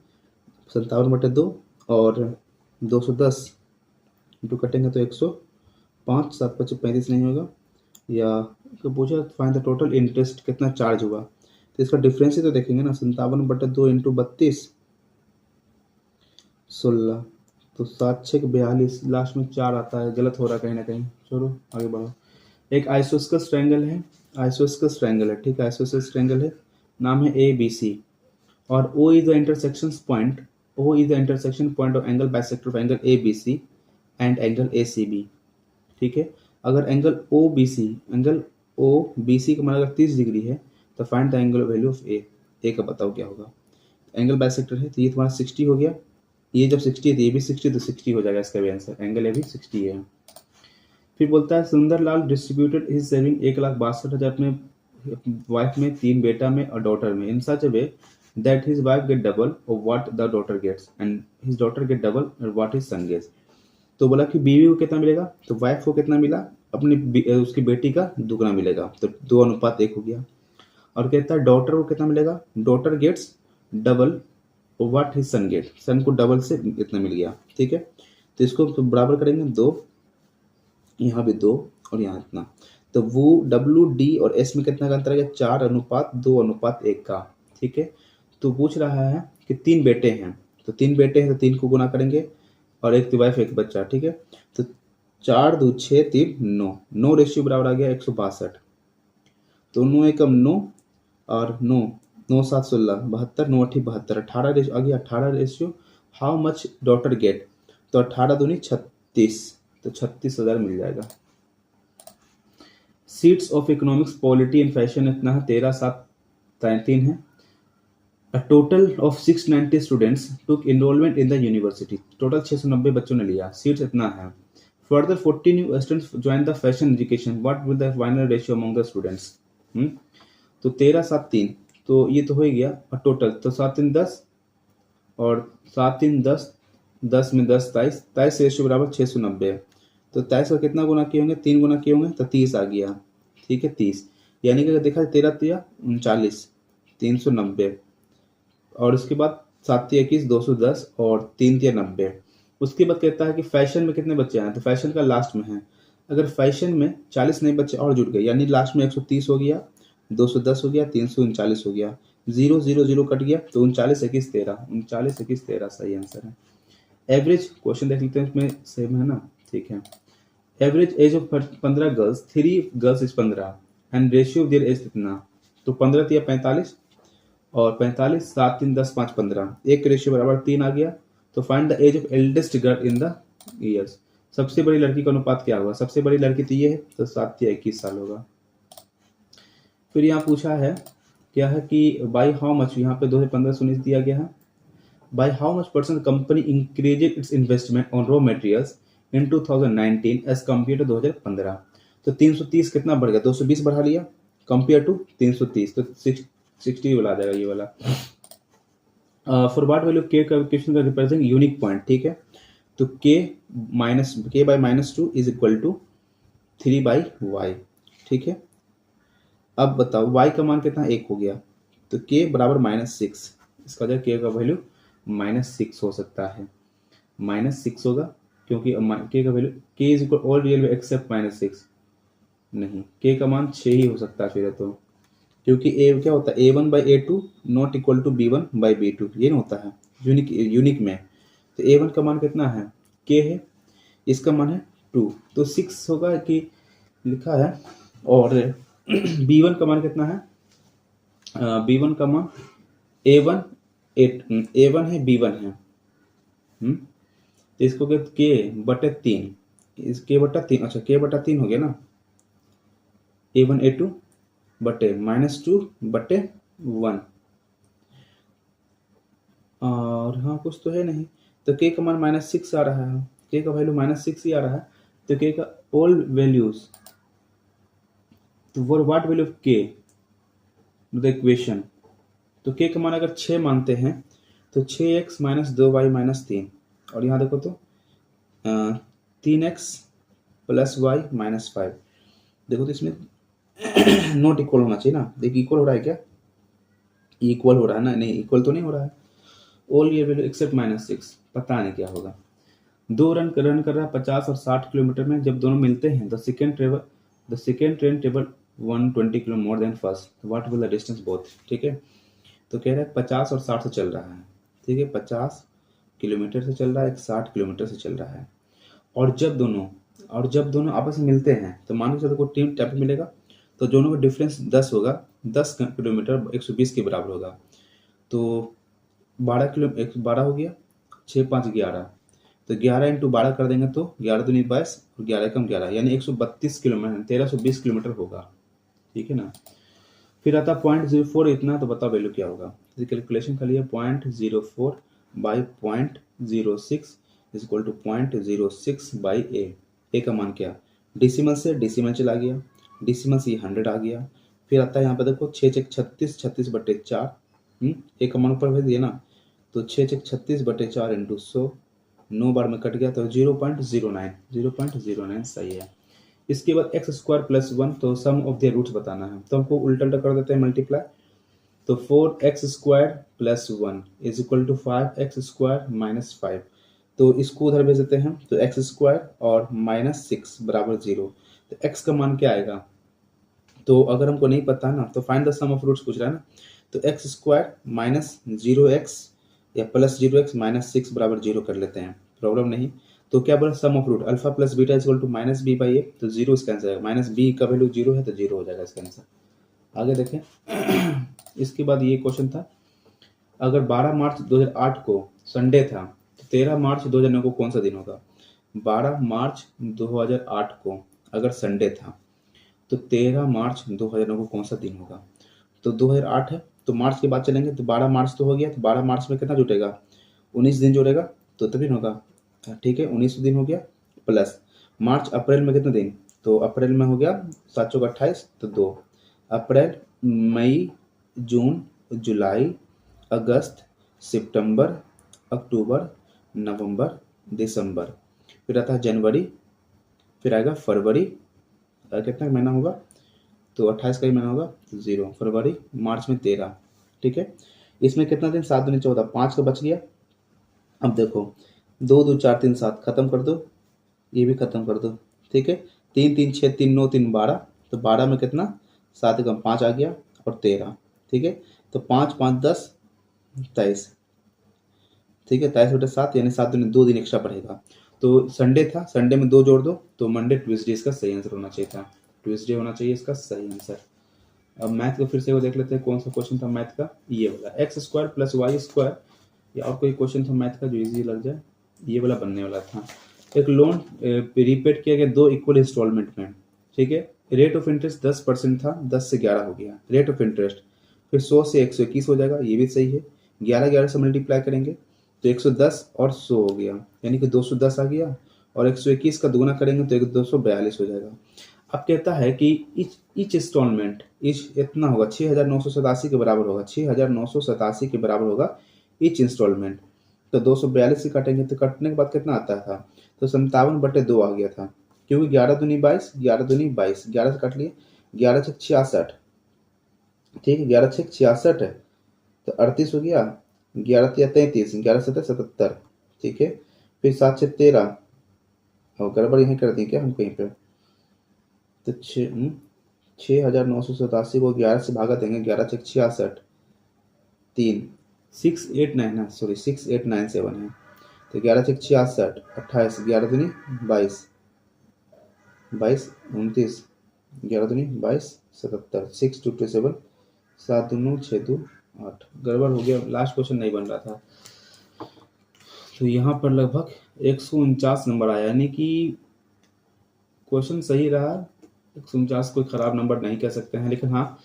[SPEAKER 1] 57/2 और 210 इंटू कटेंगे तो 105, 7 5 35 नहीं होगा, या तो पूछा फाइंड द टोटल इंटरेस्ट कितना चार्ज हुआ, तो इसका डिफरेंस ही तो देखेंगे ना 57/2 इंटू 32 16, तो 7 6 42 लास्ट में 4 आता है, गलत हो रहा है कहीं ना कहीं, चलो आगे बढ़ो। एक आइसोस्केलेस ट्रायंगल है, ठीक है, आइसोस्केलेस ट्रायंगल है, नाम है ABC, और O is the intersection point of angle bisector of angle ABC and angle ACB, ठीक है। अगर एंगल OBC का मान अगर 30 डिग्री है तो find the angle value of A का बताओ क्या होगा। एंगल बाइसेक्टर है तो ये तुम्हारा 60 हो गया, ये जब 60 है तो ये भी 60, तो 60 हो जाएगा इसका भी आंसर, एंगल ए भी 60 है। फिर बोलता है सुंदरलाल डिस्ट्रीब्यूटेड हिज सेविंग 1,62,000 अपने वाइफ में, 3 बेटा में और डॉटर में, in such a way that his wife get double और what the daughter gets and his daughter get double और व्हाट हिज सन गेट्स। तो बोला कि बीवी को कितना मिलेगा, तो वाइफ को कितना मिला, उसकी बेटी का दुगना मिलेगा, तो 2:1 हो गया। और कहता है डॉटर को कितना मिलेगा, daughter gets double what his son get, son को डबल से इतना मिल गया, ठीक है। तो इसको तो बराबर करेंगे 2, यहाँ भी 2 और यहाँ इतना, तो वो WD और S में कितना का अंतर आ गया 4:2:1 का, ठीक है। तो पूछ रहा है कि 3 बेटे हैं, तो 3 बेटे हैं तो 3 को गुना करेंगे और एक वाइफ एक बच्चा, ठीक है। तो 4 2 6 3 9, 9 रेशियो बराबर आ गया 162, तो 9 एकम 9 और 9 9 7 16 72, 9 8 72, 18 रेशियो आ गया, 18 ratio how much daughter get, तो 18 दूनी 36, तो 36,000 मिल जाएगा। Seats of economics polity and fashion इतना है 13 7 3 है। A total of 690 students took enrollment in the university. Total 690 बच्चों ने लिया, सीट्स इतना है। Further 40 new students joined the fashion education. What will the final ratio among the students? तो 13 7 3, तो ये तो हो ही गया, और टोटल तो 7 3 10 और 7 3 10, 10 में 10 23, 23 रेशियो बराबर 690, तो 23 का कितना गुना किए होंगे, 3 गुना किए होंगे तो 30 आ गया, ठीक है 30, यानी कि अगर देखा 13 3 39 390, और उसके बाद 7 21 210 और 3 90। उसके बाद कहता है कि फैशन में कितने बच्चे हैं, तो फैशन का लास्ट में है, अगर फैशन में 40 नए बच्चे और जुड़ गए यानी लास्ट में 130 हो गया, 210 हो गया, 339 हो गया, 0 0 0 कट गया, तो 39 21 13, 39 21 13 सही आंसर है। एवरेज क्वेश्चन देख लेते हैं, इसमें सेम है ना, ठीक है। Average age of 15 girls, 3 girls is 15 and ratio of their age कितना, तो 15 या 45 और 45 7 3 10 5 15, एक रेशियो बराबर 3 आ गया, तो find the age of eldest girl in the years, सबसे बड़ी लड़की का अनुपात क्या होगा, सबसे बड़ी लड़की तो ये है, तो 7 या 21 साल होगा। फिर यहाँ पूछा है क्या है कि बाई हाउ मच, यहाँ पे 2015 19 दिया गया है, by how much percent company increased its investment on raw materials in 2019 as compare to 2015, तो 330 कितना बढ़ गया, 220 बढ़ा लिया कंपेयर टू 330, तो 60 वाला आ जाएगा ये वाला। फॉर व्हाट वैल्यू के का क्वेश्चन का रिप्रेजेंट यूनिक पॉइंट, ठीक है। तो k by -2 is equal to 3/y, ठीक है। अब बताओ y का मान कितना, 1 हो गया, तो k बराबर -6, इसका जो k का वैल्यू -6 हो सकता है, -6 होगा, क्योंकि k का value k is equal all real except -6, नहीं k का मान 6 ही हो सकता है फिर तो, क्योंकि a क्या होता है a1/a2 not equal to b1/b2, ये ना होता है यूनिक में। तो a1 का मान कितना है, k है, इसका मान है 2, तो 6 होगा कि लिखा है। और b1 का मान कितना है, b1 का मान a1 है b1 है, तो इसको के बटे 3, इस k बटा 3, अच्छा k बटा 3 हो गया ना, a1 a2 बटे -2/1, और हाँ कुछ तो है नहीं, तो k का मान -6 आ रहा है, k का वैल्यू -6 ही आ रहा है, तो k का ऑल वैल्यूज, तो for what value of k the equation, तो k का मान अगर 6 मानते हैं तो 6x - 2y - 3, और यहाँ देखो तो 3x + y - 5, देखो तो इसमें नॉट इक्वल होना चाहिए ना, देखिए इक्वल हो रहा है क्या, इक्वल हो रहा है ना, नहीं इक्वल तो नहीं हो रहा है, ऑल ये वैल्यू एक्सेप्ट -6, पता नहीं क्या होगा। 2 रन कर रहा है 50 और 60 किलोमीटर में, जब दोनों मिलते हैं the second train travel 120 kilo more than first, what will the distance both, ठीक है। तो कह रहा है 50 और 60 से चल रहा है, ठीक है, 50 किलोमीटर से चल रहा है, 60 किलोमीटर से चल रहा है, और जब दोनों आपस में मिलते हैं तो मान लीजिए को टीम टैप मिलेगा, तो दोनों का डिफरेंस 10 होगा, 10 किलोमीटर 120 के बराबर होगा, तो 12 हो गया, 6 5 11, तो 11 × 12 कर देंगे तो 11 दूनी 22 और 11 कम 11, यानी 132 किलोमीटर, 1320 किलोमीटर होगा, ठीक है ना। फिर आता 0.04 इतना, तो बताओ वैल्यू क्या होगा, कैलकुलेशन कर लिया, 0.04 by 0.06 is equal to 0.06/a, a का मान क्या, डेसिमल से डेसिमल चला गया, डेसिमल से 100 आ गया, फिर आता है यहाँ पे देखो 6 6 36, 36/4, ए का मान ऊपर भेज दिया ना, तो 6 6 36/4 इंटू 100, 9 बार में कट गया, तो 0.09 सही है। इसके बाद x² + 1, तो सम ऑफ द रूट्स बताना है, तो हमको उल्टा कर देते हैं मल्टीप्लाई, तो 4x² + 1 is equal to 5x² - 5, तो इसको उधर भेज देते हैं, तो x² और -6 बराबर 0, तो x का मान क्या आएगा, तो अगर हमको नहीं पता ना, तो find the sum of roots पूछ रहा है ना, तो x² - 0x या +0x - 6 बराबर 0 कर लेते हैं, प्रॉब्लम नहीं। तो क्या बोला, sum of root alpha plus beta equal to -b/a, तो 0 इसका आंसर है, -b का वैल्यू 0 है तो 0 हो जाएगा इसका आंसर। आगे देखें इसके बाद ये क्वेश्चन था, अगर 12 मार्च 2008 को संडे था तो 13 मार्च 2009 को कौन सा दिन होगा। 12 मार्च 2008 को अगर संडे था तो 13 मार्च 2009 को कौन सा दिन होगा। तो 2008 है तो मार्च के बाद चलेंगे, तो 12 मार्च तो हो गया, तो 12 मार्च में कितना जुटेगा, 19 दिन जुड़ेगा, तो तभी होगा, ठीक है, 19 दिन हो गया, प्लस मार्च अप्रैल में कितना दिन, तो अप्रैल में हो गया 7 चौक 28, तो 2 अप्रैल, मई, जून, जुलाई, अगस्त, सितंबर, अक्टूबर, नवंबर, दिसंबर, फिर आता है जनवरी, फिर आएगा फरवरी, कितना महीना होगा, तो 28 का ही महीना होगा, 0 फरवरी, मार्च में 13, ठीक है। इसमें कितना दिन, 7 दूनी 14, 5 का बच गया। अब देखो 2 2 4 3 7 खत्म कर दो, ये भी खत्म कर दो, ठीक है। 3 3 6 3 9 3 12, तो 12 में कितना, 7 कम 5 आ गया और 13, ठीक है। तो 5 5 10 23, ठीक है, 23/7 यानी 7 दिन 2 दिन एक्स्ट्रा पड़ेगा। तो संडे था, संडे में 2 जोड़ दो तो मंडे ट्यूसडे इसका सही आंसर होना चाहिए था, ट्यूसडे होना चाहिए इसका सही आंसर। अब मैथ को फिर से वो देख लेते हैं, कौन सा क्वेश्चन था मैथ का, ये वाला x² + y², या और कोई क्वेश्चन था मैथ का जो इजी लग जाए, ये वाला बनने वाला था। एक लोन रिपेड किया गया 2 इक्वल इंस्टॉलमेंट में, ठीक है। रेट ऑफ इंटरेस्ट 10% था, 10 से 11 हो गया रेट ऑफ इंटरेस्ट, फिर 100 से 121 हो जाएगा, ये भी सही है। 11 11 से मल्टीप्लाई करेंगे तो 110 और 100 हो गया, यानी कि 210 आ गया, और 121 का दुगना करेंगे तो 242 हो जाएगा। अब कहता है कि इच इंस्टॉलमेंट इच इतना होगा 6,987 के बराबर होगा, 6,987 के बराबर होगा इच इंस्टॉलमेंट। तो 242 से काटेंगे तो कटने के बाद कितना आता था, तो 57/2 आ गया था, क्योंकि 11 दूनी 22, 11 दूनी 22, 11 से काट लिए, 11 छक 66, ठीक है, 11 छक 66 है तो 38 हो गया, 11 तिया 33, 11 7 77, ठीक है। फिर 7 6 13, और गड़बड़ यहीं कर दी क्या हम कहीं पे, तो 6,987 को 11 से भागा देंगे, 11 छक 66, 3 689 ना, सॉरी 6897 है, तो 11 छक 66, 28, 11 दूनी 22, 22 29, 11 दूनी 22 77, 6 2 2 7, 7 2 9 6 2 8, गड़बड़ हो गया, लास्ट क्वेश्चन नहीं बन रहा था। तो यहाँ पर लगभग 149 नंबर आया, यानी कि क्वेश्चन सही रहा, 149 कोई खराब नंबर नहीं कह सकते हैं, लेकिन हाँ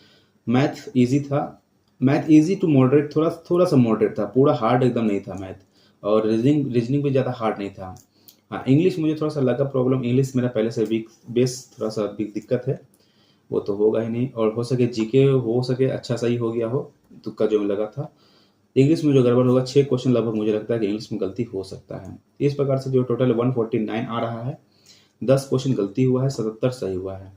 [SPEAKER 1] मैथ इजी था, मैथ इजी टू मॉडरेट, थोड़ा सा मॉडरेट था, पूरा हार्ड एकदम नहीं था मैथ, और रीजनिंग भी ज़्यादा हार्ड नहीं था। हाँ इंग्लिश मुझे थोड़ा सा लगा प्रॉब्लम, इंग्लिश मेरा पहले से वीक बेस थोड़ा सा दिक्कत है, वो तो होगा ही नहीं, और हो सके जीके हो सके अच्छा सही हो गया हो, तुक्का जो लगा था। इंग्लिश में जो गड़बड़ होगा 6 क्वेश्चन लगभग मुझे लगता है कि इंग्लिश में गलती हो सकता है। इस प्रकार से जो टोटल 149 आ रहा है, 10 क्वेश्चन गलती हुआ है, 77 सही हुआ है।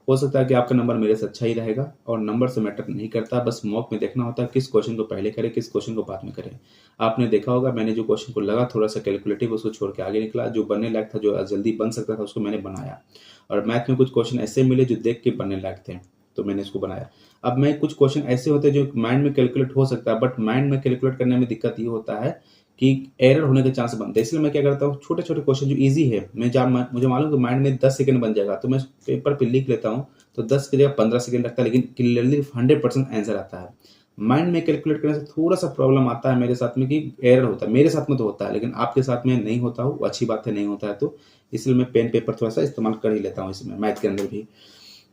[SPEAKER 1] हो सकता है कि आपका नंबर मेरे से अच्छा ही रहेगा, और नंबर से मैटर नहीं करता, बस मॉक में देखना होता है किस क्वेश्चन को पहले करें, किस क्वेश्चन को बाद में करें। आपने देखा होगा मैंने जो क्वेश्चन को लगा थोड़ा सा कैलकुलेटिव, उसको छोड़ के आगे निकला, जो बनने लायक था, जो जल्दी बन सकता था, उसको मैंने बनाया। और मैथ में कुछ क्वेश्चन ऐसे मिले जो देख के बनने लायक थे, तो मैंने इसको बनाया। अब मैं कुछ क्वेश्चन ऐसे होते हैं जो माइंड में कैलकुलेट हो सकता है, बट माइंड में कैलकुलेट करने में दिक्कत ये होता है कि एरर होने के चांस बनते हैं, इसलिए मैं क्या करता हूँ, छोटे छोटे क्वेश्चन जो इजी है, मुझे मालूम कि माइंड में 10 सेकंड बन जाएगा, तो मैं पेपर पे लिख लेता हूँ, तो 10 की जगह 15 सेकंड लगता है, लेकिन क्लियरली 100% आंसर आता है। माइंड में कैलकुलेट करने से थोड़ा सा प्रॉब्लम आता है मेरे साथ में कि एरर होता है, मेरे साथ में तो होता है, लेकिन आपके साथ में नहीं होता हो, वो अच्छी बात है, नहीं होता है तो इसलिए मैं पेन पेपर थोड़ा सा इस्तेमाल कर ही लेता हूँ इसमें, मैथ के अंदर भी।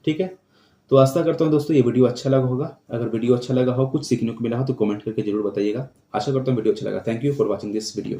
[SPEAKER 1] ठीक है, तो आशा करता हूँ दोस्तों ये वीडियो अच्छा लगा होगा। अगर वीडियो अच्छा लगा हो, कुछ सीखने को मिला हो, तो कमेंट करके जरूर बताइएगा। आशा करता हूँ वीडियो अच्छा लगा। Thank you for watching this video.